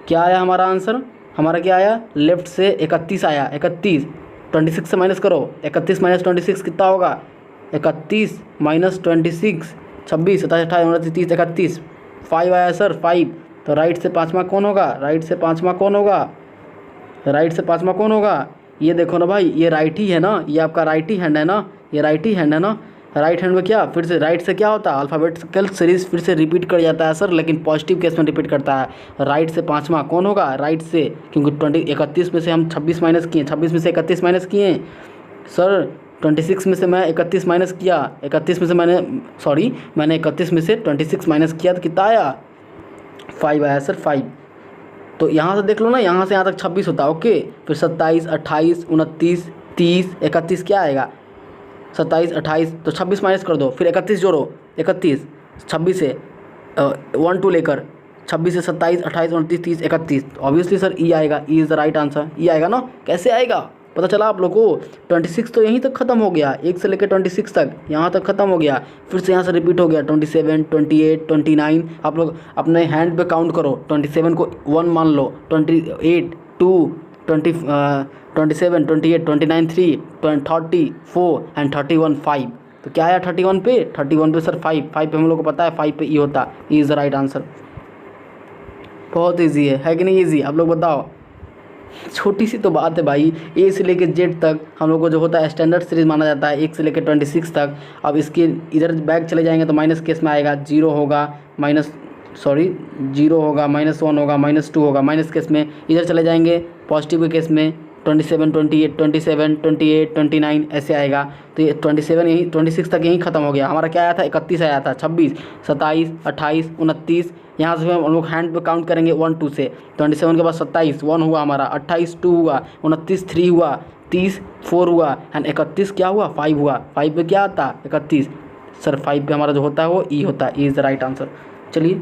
क्या आया हमारा आंसर? हमारा क्या आया, लेफ्ट से 31 आया, 31, 26 से माइनस करो, 31 माइनस 26 कितना होगा, 31 माइनस 26, 26, 27, 28, 29, 30, 31, 5 आया सर, 5। तो राइट से पाँचवा कौन होगा, राइट से पाँचवा कौन होगा, राइट से पाँचवा कौन होगा, ये देखो ना भाई, ये राइट ही है ना, ये आपका राइट ही हैंड है ना, ये राइट ही हैंड है ना। राइट हैंड में क्या फिर से राइट से क्या होता है, अल्फ़ाबेटिकल सीरीज फिर से रिपीट कर जाता है सर, लेकिन पॉजिटिव केस में रिपीट करता है। राइट से पाँचवा कौन होगा, राइट से, क्योंकि 31 में से हम 26 माइनस किए, 26 में से 31 माइनस किए सर, 26 में से मैं 31 माइनस किया, 31 में से मैंने 31 में से 26 माइनस किया तो कितना आया, 5 आया सर, 5। तो यहाँ से देख लो ना, यहाँ से यहाँ तक 26 होता है, ओके। फिर 27, 28, 29, 30, 31 क्या आएगा, 27, 28, तो 26 माइनस कर दो, फिर 31 जोड़ो, 31, 26 से 1 2 लेकर, 26 से 27, 28, 29, 30, 31, ऑब्वियसली सर ई आएगा, E is the right answer, ई आएगा ना। कैसे आएगा पता चला आप लोग को, 26 तो यहीं तक ख़त्म हो गया, 1 से लेकर 26 तक यहाँ तक ख़त्म हो गया, फिर से यहाँ से रिपीट हो गया 27, 28, 29। आप लोग अपने हैंड पे काउंट करो, 27 को 1 मान लो, 28, 2, 27, 28, 29, 3, 30, 4 एंड 31, 5। तो क्या आया 31 पे, 31 पे सर 5 पे हम लोग को पता है 5 पे ई होता, E is the right answer. बहुत ईजी है कि नहीं ईजी, आप लोग बताओ। छोटी सी तो बात है भाई, ए से लेकर जेड तक हम लोग को जो होता है स्टैंडर्ड सीरीज माना जाता है, 1 से लेकर 26 तक। अब इसके इधर बैक चले जाएंगे तो माइनस केस में आएगा, 0 होगा, -1 होगा, -2 होगा माइनस केस में। इधर चले जाएंगे पॉजिटिव के केस में, 27, 28, 27, 28, 29 ऐसे आएगा। तो ये 27 यहीं 26 तक यहीं ख़त्म हो गया। हमारा क्या आया था, 31 आया था, 26, 27, 28, 29। यहाँ से हम लोग हैंड पे काउंट करेंगे 1 2 से, 27 के बाद 27 1 हुआ हमारा, 28 2 हुआ, 29 3 हुआ, 30 4 हुआ एंड 31 क्या हुआ, 5 हुआ। 5 पे क्या आता, 31 सर, 5 पे हमारा जो होता है वो ई होता है, E is the right answer. चलिए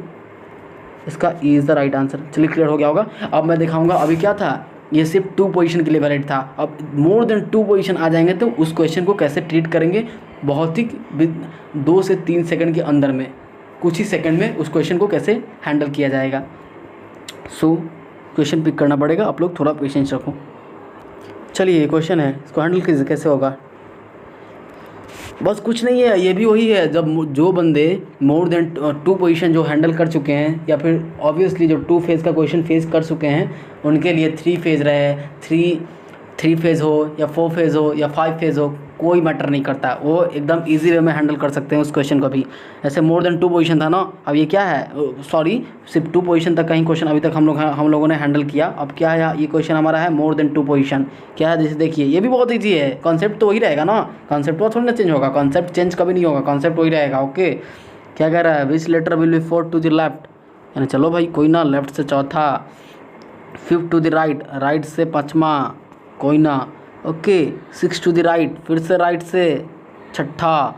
इसका E is the right answer. चलिए क्लियर हो गया होगा। अब मैं दिखाऊंगा, अभी क्या था, ये सिर्फ 2 पोजीशन के लिए वैलिड था। अब मोर देन 2 पोजीशन आ जाएंगे तो उस क्वेश्चन को कैसे ट्रीट करेंगे, बहुत ही 2 से 3 सेकंड के अंदर में, कुछ ही सेकंड में उस क्वेश्चन को कैसे हैंडल किया जाएगा। सो क्वेश्चन पिक करना पड़ेगा, आप लोग थोड़ा पेशेंस रखो। चलिए ये क्वेश्चन है, इसको हैंडल कैसे होगा, बस कुछ नहीं है, ये भी वही है, जब जो बंदे मोर देन 2 पोजीशन जो हैंडल कर चुके हैं, या फिर ऑब्वियसली जो 2 फेज़ का क्वेश्चन फेस कर चुके हैं, उनके लिए 3 फेज़ रहे, 3 फेज़ हो या 4 फेज़ हो या 5 फेज़ हो, कोई मैटर नहीं करता, वो एकदम इजी वे में हैंडल कर सकते हैं उस क्वेश्चन को भी। ऐसे मोर देन 2 पोजीशन था ना, अब ये क्या है, सिर्फ 2 पोजीशन तक का ही क्वेश्चन अभी तक हम लोगों ने हैंडल किया। अब क्या है, ये क्वेश्चन हमारा है मोर देन 2 पोजीशन। क्या है, जैसे देखिए ये भी बहुत ईजी है, कॉन्सेप्ट तो वही रहेगा ना, कॉन्सेप्ट तो थोड़ी ना चेंज होगा, कॉन्सेप्ट चेंज कभी नहीं होगा, कॉन्सेप्ट वही रहेगा। ओके, क्या कह रहा है, which letter will be 4 to the left, यानी चलो भाई कोई ना, लेफ्ट से चौथा, 5 टू द राइट, राइट से 5वां कोई ना, ओके, 6 टू द राइट, फिर से राइट से 6ठा,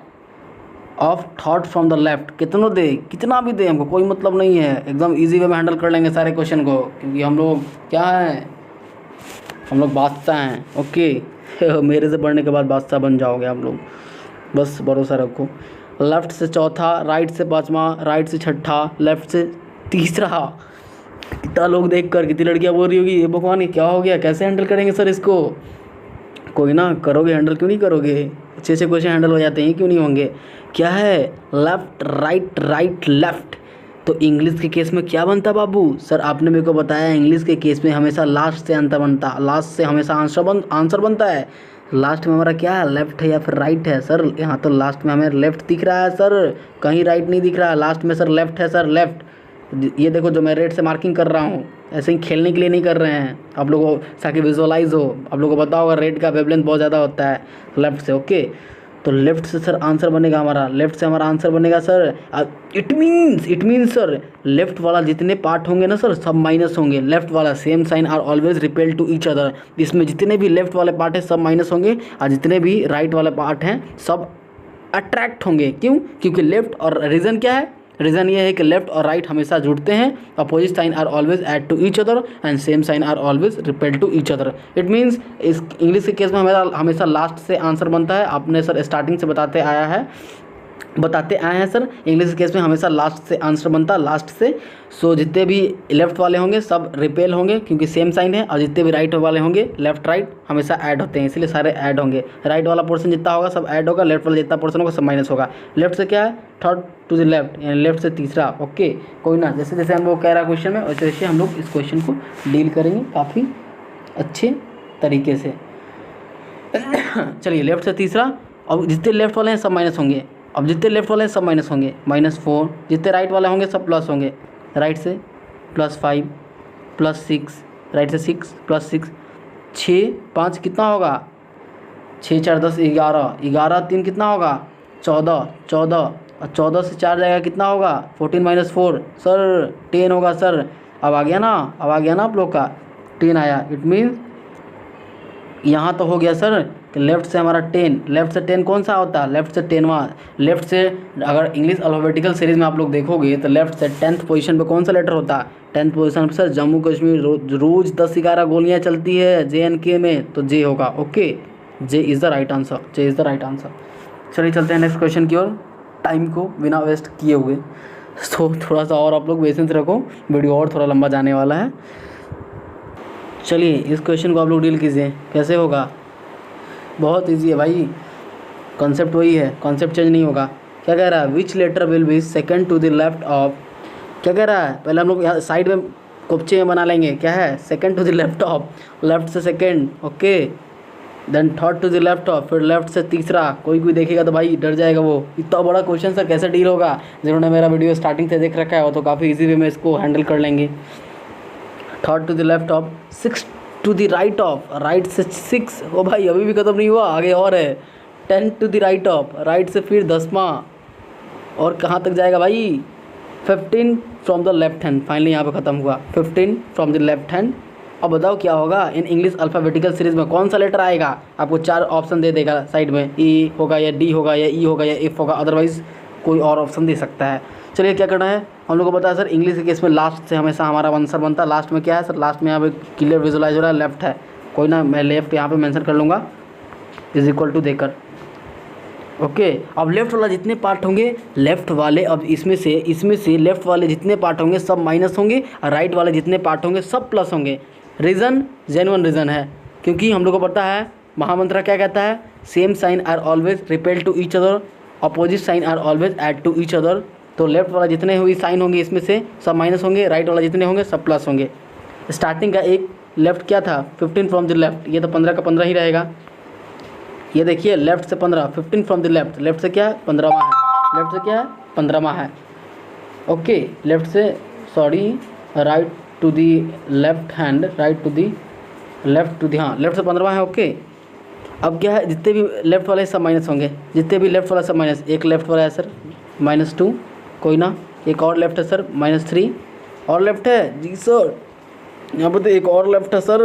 of thought from the left, कितना भी दे हमको कोई मतलब नहीं है, एकदम इजी वे में हैंडल कर लेंगे सारे क्वेश्चन को, क्योंकि हम लोग क्या हैं, हम लोग बादशाह हैं। ओके मेरे से पढ़ने के बाद बादशाह बन जाओगे आप लोग, बस भरोसा रखो। लेफ़्ट से चौथा, राइट से 5वां, राइट से 6ठा, लेफ़्ट से 3रा। कितना लोग देख कर, कितनी लड़कियाँ बोल रही होगी, ये भगवान ये क्या हो गया, कैसे हैंडल करेंगे सर इसको। कोई ना, करोगे हैंडल, क्यों नहीं करोगे, अच्छे से क्वेश्चन हैंडल हो जाते हैं, क्यों नहीं होंगे। क्या है, लेफ़्ट राइट, राइट लेफ़्ट, तो इंग्लिश के केस में क्या बनता बाबू, सर आपने मेरे को बताया इंग्लिश के केस में हमेशा लास्ट से आंसर बनता, लास्ट से हमेशा आंसर बनता है। लास्ट में हमारा क्या है, लेफ़्ट है या फिर राइट है सर, यहाँ तो लास्ट में हमें लेफ़्ट दिख रहा है सर, कहीं राइट नहीं दिख रहा है, लास्ट में सर लेफ़्ट है सर, लेफ़्ट। ये देखो जो मैं रेड से मार्किंग कर रहा हूँ, ऐसे ही खेलने के लिए नहीं कर रहे हैं, आप लोगों को ताकि विजुअलाइज हो, आप लोगों को पता होगा रेड का वेवलेंथ बहुत ज़्यादा होता है लेफ़्ट से। ओके, तो लेफ़्ट से सर आंसर बनेगा हमारा, लेफ़्ट से हमारा आंसर बनेगा sir. It means sir left वाला जितने पार्ट होंगे ना सर, सब माइनस होंगे, लेफ़्ट वाला same sign are always repel to each other, इसमें जितने भी लेफ़्ट वाले पार्ट हैं सब माइनस होंगे, और जितने भी राइट वाले पार्ट हैं सब अट्रैक्ट होंगे। क्यों, क्योंकि लेफ़्ट और रीज़न क्या है, रीज़न ये है कि लेफ्ट और राइट हमेशा जुड़ते हैं, opposite sign are always add to each other and same sign are always repel to each other. It means इस इंग्लिश के केस में हमेशा लास्ट से आंसर बनता है, आपने सर स्टार्टिंग से बताते आया है बताते आए हैं सर। इंग्लिश के केस में हमेशा लास्ट से आंसर बनता है, लास्ट से। सो जितने भी लेफ्ट वाले होंगे सब रिपेल होंगे क्योंकि सेम साइन है, और जितने भी राइट वाले होंगे लेफ्ट राइट हमेशा ऐड होते हैं, इसलिए सारे ऐड होंगे। राइट वाला पोर्शन जितना होगा सब ऐड होगा, लेफ्ट वाला जितना पोर्शन होगा सब माइनस होगा। लेफ्ट से क्या है, थर्ड टू द लेफ्ट, यानी लेफ्ट से तीसरा। ओके, कोई ना, जैसे जैसे हम लोग कह रहा है क्वेश्चन में वैसे वैसे हम लोग इस क्वेश्चन को डील करेंगे काफ़ी अच्छे तरीके से। चलिए, लेफ्ट से तीसरा। अब जितने लेफ्ट वाले हैं सब माइनस होंगे, अब जितने लेफ्ट वाले हैं सब माइनस होंगे, -4। जितने राइट वाले होंगे सब प्लस होंगे। राइट से +5 +6, राइट से 6 +6, 6 5 कितना होगा, 6 4 10 11, 11 3 कितना होगा, 14, 14 और 14 से 4 जाएगा कितना होगा, 14 - 4 सर 10 होगा सर। अब आ गया ना, अब आ गया ना आप लोग का 10 आया। इट मीन्स यहाँ तो हो गया सर कि लेफ़्ट से हमारा 10, लेफ़्ट से 10 कौन सा होता है, लेफ़्ट से 10वां। लेफ़्ट से अगर इंग्लिश अल्फ़ाबेटिकल सीरीज़ में आप लोग देखोगे तो लेफ़्ट से 10th पोजीशन पे कौन सा लेटर होता है, 10th पोजीशन पर सर जम्मू कश्मीर रोज़ 10-11 गोलियाँ चलती है JNK में, तो जे होगा। Okay, J is the right answer, J is the right answer. चलिए चलते हैं नेक्स्ट क्वेश्चन की ओर, टाइम को बिना वेस्ट किए हुए। तो थोड़ा सा और आप लोग पेशेंस रखो, वीडियो और थोड़ा लंबा जाने वाला है। चलिए इस क्वेश्चन को आप लोग डील कीजिए, कैसे होगा। बहुत इजी है भाई, कॉन्सेप्ट वही है, कॉन्सेप्ट चेंज नहीं होगा। क्या कह रहा है, which letter will be second to the left of, क्या कह रहा है, पहले हम लोग यहाँ साइड में कोपचे में बना लेंगे, क्या है, second to the left of, left से second, okay, then third to the left of, फिर लेफ्ट से तीसरा। कोई देखेगा तो भाई डर जाएगा, वो इतना बड़ा क्वेश्चन सर कैसे डील होगा। जिन्होंने मेरा वीडियो स्टार्टिंग से देख रखा है वो तो काफ़ी ईजी वे में इसको हैंडल कर लेंगे। Third to the left of, 6 to the right of, right से 6, ओ भाई अभी भी ख़त्म नहीं हुआ, आगे और है। 10 to the right of, right से फिर 10वां, और कहाँ तक जाएगा भाई, 15 from the left hand, finally यहाँ पे ख़त्म हुआ 15 फ्रॉम द लेफ्ट हैंड। अब बताओ क्या होगा, इन इंग्लिश अल्फ़ाबेटिकल सीरीज़ में कौन सा लेटर आएगा। आपको 4 ऑप्शन दे देगा साइड में, E होगा या D होगा या E होगा या F होगा, अदरवाइज़ कोई और ऑप्शन दे सकता है। चलिए क्या करना है, हम लोग को पता है सर इंग्लिश के केस में लास्ट से हमेशा हमारा आंसर बनता है। लास्ट में क्या है सर, लास्ट में यहाँ पे क्लियर विजुलाइज हो रहा है लेफ्ट है, कोई ना, मैं लेफ्ट यहाँ पे मेंशन कर लूँगा = देकर। ओके, अब लेफ़्ट वाला जितने पार्ट होंगे लेफ़्ट वाले, अब इसमें से लेफ़्ट वाले जितने पार्ट होंगे सब माइनस होंगे, और राइट वाले जितने पार्ट होंगे सब प्लस होंगे। रीज़न जेन्युइन रीज़न है, क्योंकि हम लोग को पता है महामंत्र क्या कहता है, same sign are always repel to each other, opposite sign are always add to each other. तो लेफ्ट वाला जितने हुई साइन होंगे इसमें से सब माइनस होंगे, राइट वाला जितने होंगे सब प्लस होंगे। स्टार्टिंग का एक लेफ्ट क्या था, 15 फ्रॉम द लेफ्ट, ये तो 15 का 15 ही रहेगा। ये देखिए लेफ्ट से 15, 15 फ्रॉम द लेफ्ट, लेफ्ट से क्या है 15वां है, लेफ्ट से क्या है 15वां है। ओके, लेफ्ट से sorry right to the left hand, right to the left to the, हाँ लेफ्ट से 15वां है। ओके, अब क्या है, जितने भी लेफ्ट वाले सब माइनस होंगे, जितने भी लेफ्ट वाला सब माइनस। एक लेफ्ट वाला है सर -2, कोई ना, एक और लेफ्ट है सर -3, और लेफ्ट है जी सर, यहाँ पर तो एक और लेफ्ट है सर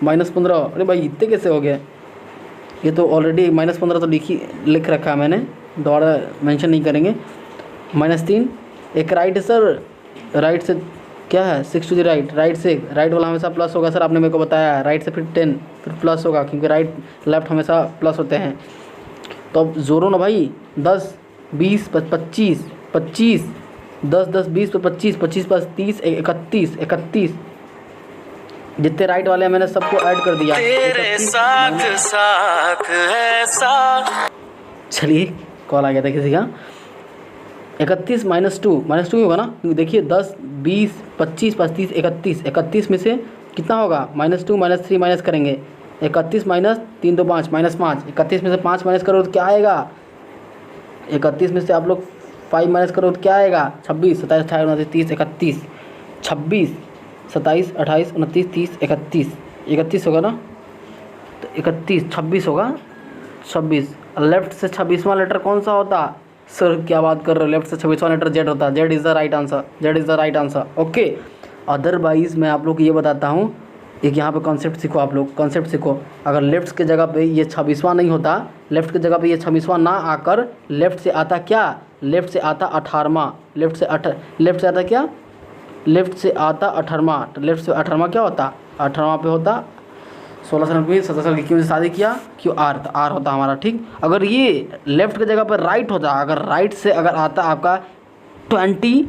-15। अरे भाई इतने कैसे हो गए, ये तो ऑलरेडी -15 तो लिख रखा है मैंने, दोबारा मेंशन नहीं करेंगे। -3, एक राइट है सर, राइट से क्या है 6 टू द राइट, राइट से राइट वाला हमेशा प्लस होगा सर, आपने मेरे को बताया। राइट से फिर 10, फिर प्लस होगा क्योंकि राइट लेफ्ट हमेशा प्लस होते हैं। तो अब जोरो ना भाई, 10 20 25 25, 10 10 20 पे 25, 25 + 30 31, 31 जितने राइट वाले हैं मैंने सबको ऐड कर दिया। तेरे साथ साथ है साथ। चलिए कॉल आ गया था किसी का। 31 -2 ही होगा ना, क्योंकि देखिए 10 20 25 35 31, 31 में से कितना होगा, -2 -3 माइनस करेंगे, 31 - 3 2 5 -5, 31 में से 5 माइनस करो तो क्या आएगा, 31 में से आप लोग 5 माइनस करो तो क्या आएगा, 26 27 28 29 30 31, 26 27 28 29 30 31, 31 होगा ना, तो 31 26 होगा, 26। लेफ्ट से 26वां लेटर कौन सा होता, सर क्या बात कर रहे हो, लेफ्ट से 26वां लेटर जेड होता है, Z is the right answer, Z is the right answer. Okay, otherwise मैं आप लोग को ये बताता हूँ, एक यहाँ पे कॉन्सेप्ट सीखो, आप लोग कॉन्सेप्ट सीखो। अगर लेफ्ट के जगह पे ये 26वां नहीं होता, लेफ्ट की जगह पे ये 26वां ना आकर लेफ्ट से आता क्या, लेफ्ट से आता 18वां, लेफ्ट से आता क्या, लेफ्ट से आता 18वां, तो लेफ्ट से 18वां क्या होता, 18वां पे होता 16 साल की 17 साल की क्यों से शादी किया, क्यों आर, तो आर होता हमारा, ठीक। अगर ये लेफ्ट की जगह पर राइट होता, अगर राइट से अगर आता आपका 20,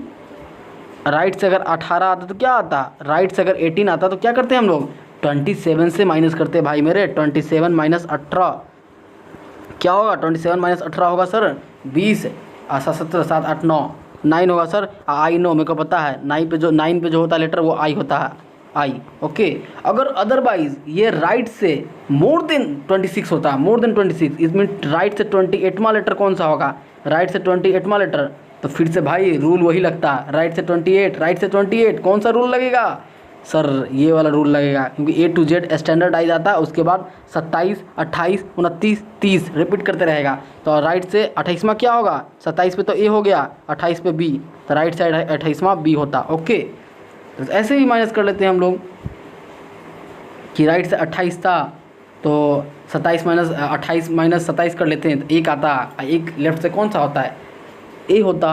राइट से अगर 18 आता तो क्या आता, राइट से अगर 18 आता तो क्या करते हैं हम लोग, 27 से माइनस करते हैं भाई मेरे। 27 माइनस 18 क्या होगा, 27 माइनस 18 होगा सर 20, 17 7 8 9 9 होगा सर। आई नो, मेरे को पता है 9 पे जो होता है लेटर वो आई होता है, आई, ओके। अगर अदरवाइज ये राइट से मोर देन 26 होता है, मोर देन 26, इस मीन राइट से 28वां लेटर कौन सा होगा, राइट से 28वां लेटर, तो फिर से भाई रूल वही लगता है, राइट से 28, राइट से 28 कौन सा रूल लगेगा सर, ये वाला रूल लगेगा, क्योंकि ए टू जेड स्टैंडर्डाइज आता है, उसके बाद 27 28 29 30 रिपीट करते रहेगा। तो राइट से 28वां क्या होगा, 27 पे तो ए हो गया, 28 पे बी, तो राइट से 28वां बी होता, ओके। तो ऐसे भी माइनस कर लेते हैं हम लोग कि राइट से 28 था तो 27 माइनस 28 माइनस 27 कर लेते हैं तो एक आता, एक लेफ्ट से कौन सा होता है, ए होता,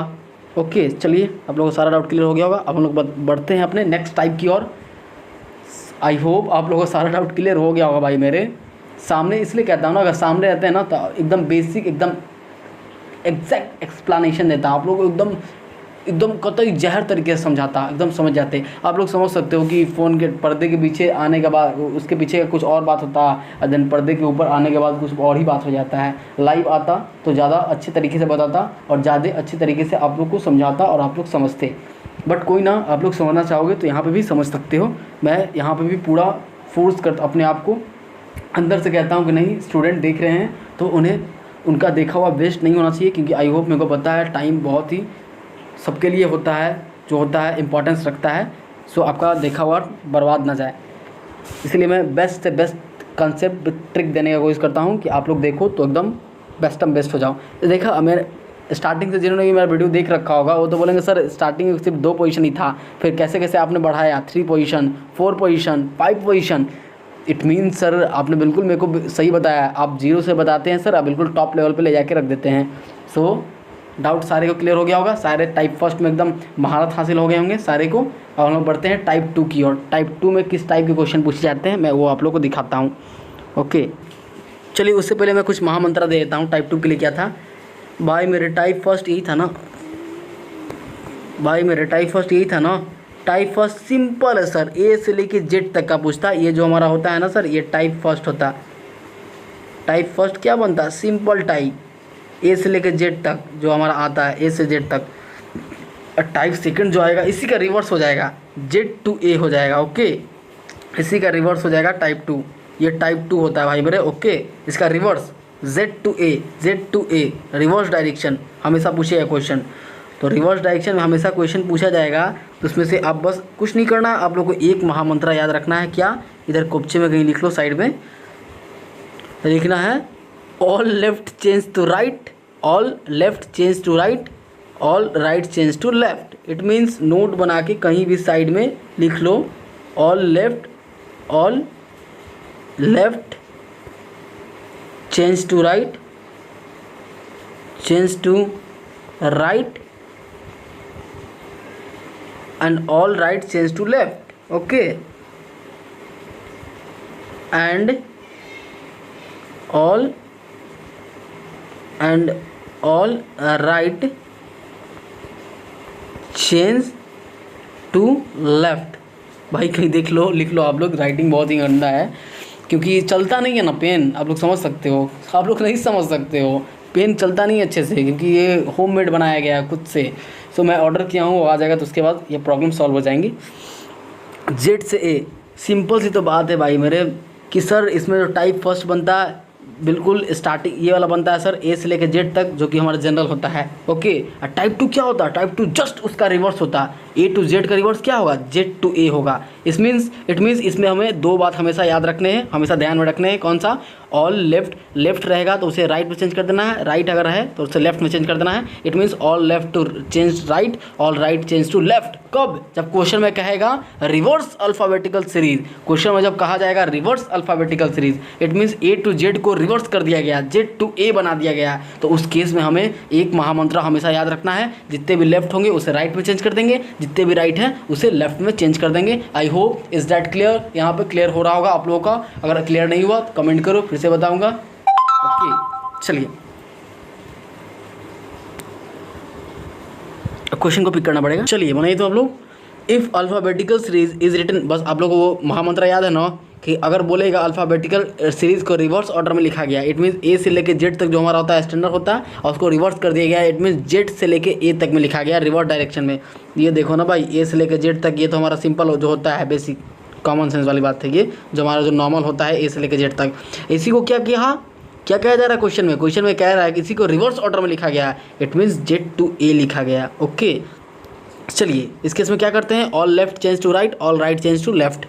ओके। चलिए आप लोगों को सारा डाउट क्लियर हो गया होगा। अब हम लोग बढ़ते हैं अपने नेक्स्ट टाइप की ओर। आई होप आप लोगों को सारा डाउट क्लियर हो गया होगा भाई मेरे सामने, इसलिए कहता हूँ ना, अगर सामने रहते हैं ना तो एकदम बेसिक, एकदम एग्जैक्ट एक्सप्लेनेशन देता हूँ आप लोगों को, एकदम कतई जहर तरीके से समझाता, एकदम समझ जाते। आप लोग समझ सकते हो कि फ़ोन के पर्दे के पीछे आने के बाद उसके पीछे कुछ और बात होता है, और देन पर्दे के ऊपर आने के बाद कुछ और ही बात हो जाता है। लाइव आता तो ज़्यादा अच्छे तरीके से बताता और ज़्यादा अच्छे तरीके से आप लोग को समझाता और आप लोग समझते। बट कोई ना, आप लोग समझना चाहोगे तो यहाँ पर भी समझ सकते हो। मैं यहाँ पर भी पूरा फोर्स करता अपने आप को, अंदर से कहता हूँ कि नहीं, स्टूडेंट देख रहे हैं तो उन्हें उनका देखा हुआ वेस्ट नहीं होना चाहिए, क्योंकि आई होप मेरे को पता है टाइम बहुत ही सबके लिए होता है, जो होता है इम्पोर्टेंस रखता है। सो आपका देखा हुआ बर्बाद ना जाए, इसलिए मैं बेस्ट से बेस्ट कंसेप्ट ट्रिक देने का कोशिश करता हूँ कि आप लोग देखो तो एकदम बेस्ट हो जाओ। तो देखा, मेरे स्टार्टिंग से जिन्होंने भी मेरा वीडियो देख रखा होगा वो तो बोलेंगे सर स्टार्टिंग में सिर्फ 2 पोजीशन ही था, फिर कैसे कैसे आपने बढ़ाया 3 position 4 position 5 position. It means sir आपने बिल्कुल मेरे को सही बताया, आप 0 से बताते हैं सर, आप बिल्कुल टॉप लेवल पे ले जाके रख देते हैं। सो डाउट सारे को क्लियर हो गया होगा, सारे टाइप फर्स्ट में एकदम महारत हासिल हो गए होंगे सारे को। और हम लोग बढ़ते हैं टाइप 2 की ओर। टाइप 2 में किस टाइप के क्वेश्चन पूछे जाते हैं मैं वो आप लोग को दिखाता हूँ, ओके। चलिए उससे पहले मैं कुछ महामंत्र दे देता हूँ। टाइप 2 के लिए क्या था भाई मेरे, टाइप फर्स्ट यही था ना भाई मेरे, टाइप फर्स्ट यही था ना। टाइप फर्स्ट सिंपल है सर, ए से लेके जेड तक का पूछता, ये जो हमारा होता है ना सर, ये टाइप फर्स्ट होता। टाइप फर्स्ट क्या बनता, सिंपल टाइप, ए से लेकर जेड तक जो हमारा आता है, ए से जेड तक। टाइप सेकंड जो आएगा इसी का रिवर्स हो जाएगा, जेड टू ए हो जाएगा, ओके। इसी का रिवर्स हो जाएगा टाइप 2, ये टाइप 2 होता है भाई मेरे, ओके। इसका reverse Z to A reverse direction हमेशा पूछेगा क्वेश्चन। तो रिवर्स डायरेक्शन में हमेशा क्वेश्चन पूछा जाएगा, तो उसमें से आप बस कुछ नहीं करना, आप लोग को एक महामंत्र याद रखना है। क्या, इधर कोपचे में कहीं लिख लो, साइड में लिखना है all left change to right, all left change to right, all right change to left. It means note बना के कहीं भी साइड में लिख लो, all left change to right, change to right and all right change to left, okay. And all right change to left. भाई कहीं देख लो, लिख लो आप लोग, राइटिंग बहुत ही गंदा है क्योंकि चलता नहीं है ना पेन, आप लोग समझ सकते हो, आप लोग नहीं समझ सकते हो, पेन चलता नहीं है अच्छे से क्योंकि ये होममेड बनाया गया है खुद से। सो मैं ऑर्डर किया हूँ, वो आ जाएगा तो उसके बाद ये प्रॉब्लम सॉल्व हो जाएंगी। जेड से ए, सिंपल सी तो बात है भाई मेरे कि सर इसमें जो टाइप फर्स्ट बनता है बिल्कुल स्टार्टिंग ये वाला बनता है सर, ए से लेकर जेड तक, जो कि हमारा जनरल होता है, ओके। और टाइप 2 क्या होता है, टाइप 2 जस्ट उसका रिवर्स होता है, ए टू जेड का रिवर्स क्या होगा, जेड टू ए होगा। इट मीन्स इसमें हमें 2 बात हमेशा याद रखने हैं, हमेशा ध्यान में रखने हैं। कौन सा, ऑल लेफ्ट रहेगा तो उसे राइट में चेंज कर देना है, राइट अगर है तो उसे लेफ्ट में चेंज कर देना है। It means all left to change right, all right change to left. कब, जब क्वेश्चन में कहेगा रिवर्स अल्फ़ाबेटिकल सीरीज, क्वेश्चन में जब कहा जाएगा reverse alphabetical series, it means A to Z को रिवर्स कर दिया गया, जेड टू ए बना दिया गया, तो उस केस में हमें एक महामंत्र हमेशा याद रखना है, जितने भी लेफ्ट होंगे उसे राइट में चेंज कर देंगे, जितने भी राइट हैं उसे लेफ्ट में चेंज कर देंगे। I hope is that clear, यहाँ पे क्लियर हो रहा होगा आप लोगों का। अगर क्लियर नहीं हुआ तो कमेंट करो, फिर से बताऊँगा। ओके चलिए क्वेश्चन को पिक करना पड़ेगा। चलिए बनाइए तो आप लोग, if alphabetical series is written, बस आप लोगों को वो महामंत्र याद है ना कि अगर बोलेगा अल्फ़ाबेटिकल सीरीज़ को रिवर्स ऑर्डर में लिखा गया, इट मीन्स ए से लेके जेड तक जो हमारा होता है स्टैंडर्ड होता है और उसको रिवर्स कर दिया गया, इट मीन्स जेड से लेके ए तक में लिखा गया रिवर्स डायरेक्शन में। ये देखो ना भाई, ए से लेके जेड तक, ये तो हमारा सिंपल जो होता है बेसिक कॉमन सेंस वाली बात है, ये जो हमारा जो नॉर्मल होता है ए से लेके जेड तक। इसी को क्या किया, क्या कहा जा रहा है क्वेश्चन में कह रहा है कि इसी को रिवर्स ऑर्डर में लिखा गया है, इट मीन्स जेड टू ए लिखा गया। ओके चलिए इस केस में क्या करते हैं, all left change to right, all right change to left.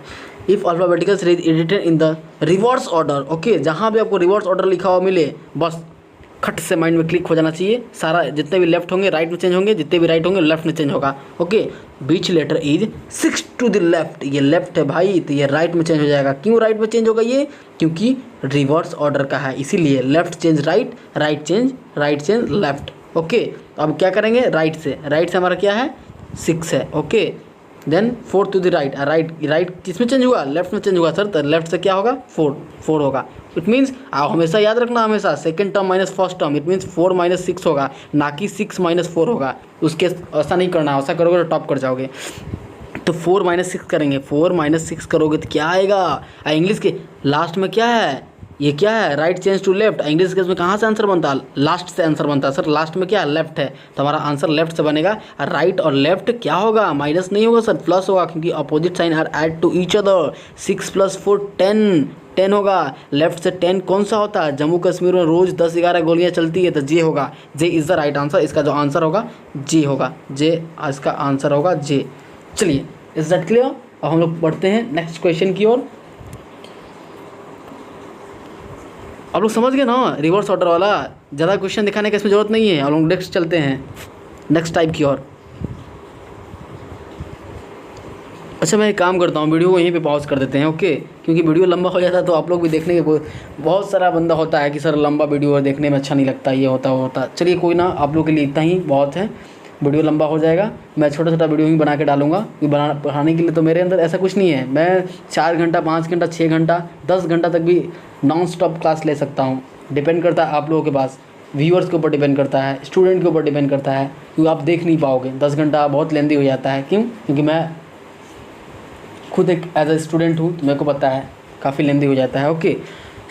If alphabetical series is written in the reverse order, okay जहाँ भी आपको रिवर्स ऑर्डर लिखा हुआ मिले बस खट से माइंड में क्लिक हो जाना चाहिए। सारा जितने भी लेफ्ट होंगे राइट में चेंज होंगे, जितने भी राइट होंगे लेफ्ट में चेंज होगा। Okay which letter is 6 to the left, ये लेफ्ट है भाई तो ये राइट में चेंज हो जाएगा। क्यों राइट में चेंज होगा ये, क्योंकि रिवर्स ऑर्डर का है, इसीलिए left change right, right change left. Okay अब क्या करेंगे, राइट से हमारा क्या है 6 है। Okay then 4 to the right, right किसमें चेंज हुआ, लेफ्ट में चेंज हुआ सर, तो लेफ्ट से क्या होगा 4 होगा। इट मीन्स आप हमेशा याद रखना, हमेशा second term minus first term, it means 4 minus 6 होगा, ना कि 6 माइनस 4 होगा। उसके ऐसा नहीं करना, ऐसा करोगे तो टॉप कर जाओगे। तो 4 माइनस 6 करेंगे, 4 माइनस 6 करोगे तो क्या आएगा, इंग्लिश के लास्ट में क्या है, ये क्या है right change to left. English के इसमें कहाँ से आंसर बनता है, लास्ट से आंसर बनता है सर, लास्ट में क्या है लेफ्ट है, तो हमारा आंसर लेफ्ट से बनेगा। राइट और लेफ्ट क्या होगा, माइनस नहीं होगा सर, प्लस होगा, क्योंकि opposite sign are add to each other. 6 + 4 10 होगा। लेफ्ट से 10 कौन सा होता है, जम्मू कश्मीर में रोज़ 10-11 गोलियाँ चलती है, तो जे होगा, जे इज़ द राइट आंसर। इसका जो आंसर होगा जे होगा, जे इसका आंसर होगा जे। चलिए इज दैट क्लियर। अब हम लोग बढ़ते हैं नेक्स्ट क्वेश्चन की ओर। आप लोग समझ गए ना रिवर्स ऑर्डर वाला, ज़्यादा क्वेश्चन दिखाने की इसमें ज़रूरत नहीं है। हम लोग नेक्स्ट चलते हैं नेक्स्ट टाइप की ओर। अच्छा मैं एक काम करता हूँ, वीडियो को यहीं पे पॉज कर देते हैं ओके, क्योंकि वीडियो लंबा हो जाता है तो आप लोग भी देखने के बहुत सारा बंदा होता है कि सर लंबा वीडियो देखने में अच्छा नहीं लगता, ये होता वो होता। चलिए कोई ना, आप लोग के लिए इतना ही बहुत है, वीडियो लंबा हो जाएगा, मैं छोटा वीडियो ही बना के डालूंगा। क्योंकि पढ़ाने के लिए तो मेरे अंदर ऐसा कुछ नहीं है, मैं 4 घंटा 5 घंटा 6 घंटा 10 घंटा तक भी नॉन स्टॉप क्लास ले सकता हूँ। डिपेंड करता है आप लोगों के पास, व्यूअर्स के ऊपर डिपेंड करता है, स्टूडेंट के ऊपर डिपेंड करता है, क्योंकि आप देख नहीं पाओगे। 10 घंटा बहुत लेंदी हो जाता है। क्यों, क्योंकि मैं खुद एक एज अ स्टूडेंट हूँ तो मेरे को पता है काफ़ी लेंदी हो जाता है। ओके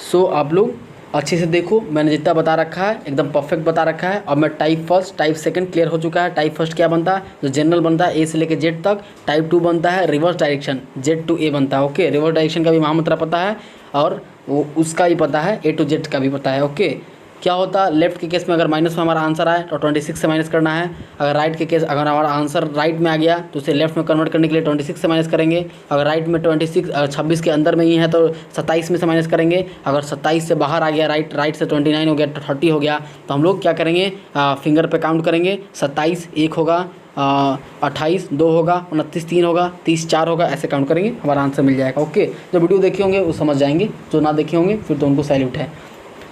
सो आप लोग अच्छे से देखो, मैंने जितना बता रखा है एकदम परफेक्ट बता रखा है। अब मैं type first type second clear हो चुका है। टाइप फर्स्ट क्या बनता है, जो जनरल बनता है ए से लेकर जेड तक। टाइप 2 बनता है रिवर्स डायरेक्शन, जेड टू ए बनता है। ओके रिवर्स डायरेक्शन का भी महामंत्र पता है और वो उसका भी पता है, ए टू जेड का भी पता है। ओके क्या होता है, लेफ्ट के केस में अगर माइनस में हमारा आंसर आए तो 26 से माइनस करना है। अगर राइट के केस अगर हमारा आंसर राइट में आ गया तो उसे लेफ्ट में कन्वर्ट करने के लिए 26 से माइनस करेंगे। अगर राइट में 26 के अंदर में ही है तो 27 में से माइनस करेंगे। अगर 27 से बाहर आ गया, राइट से 29 हो गया तो 30 हो गया, तो हम लोग क्या करेंगे, फिंगर पे काउंट करेंगे। 27 1 होगा, 28 2 होगा, 29 3 होगा, 30 4 होगा, ऐसे काउंट करेंगे, हमारा आंसर मिल जाएगा। ओके जो वीडियो देखे होंगे वो समझ जाएंगे, जो ना देखे होंगे फिर तो उनको सैल्यूट है।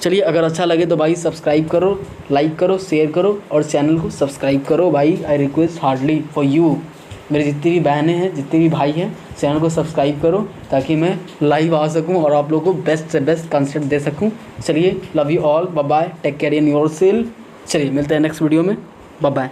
चलिए अगर अच्छा लगे तो भाई सब्सक्राइब करो, लाइक करो, शेयर करो और चैनल को सब्सक्राइब करो भाई। I request hardly for you, मेरी जितनी भी बहनें हैं जितने भी भाई हैं, चैनल को सब्सक्राइब करो ताकि मैं लाइव आ सकूं और आप लोगों को बेस्ट से बेस्ट कंसेप्ट दे सकूं। चलिए love you all, bye bye, take care in your self. चलिए मिलते हैं नेक्स्ट वीडियो में, बाय बाय।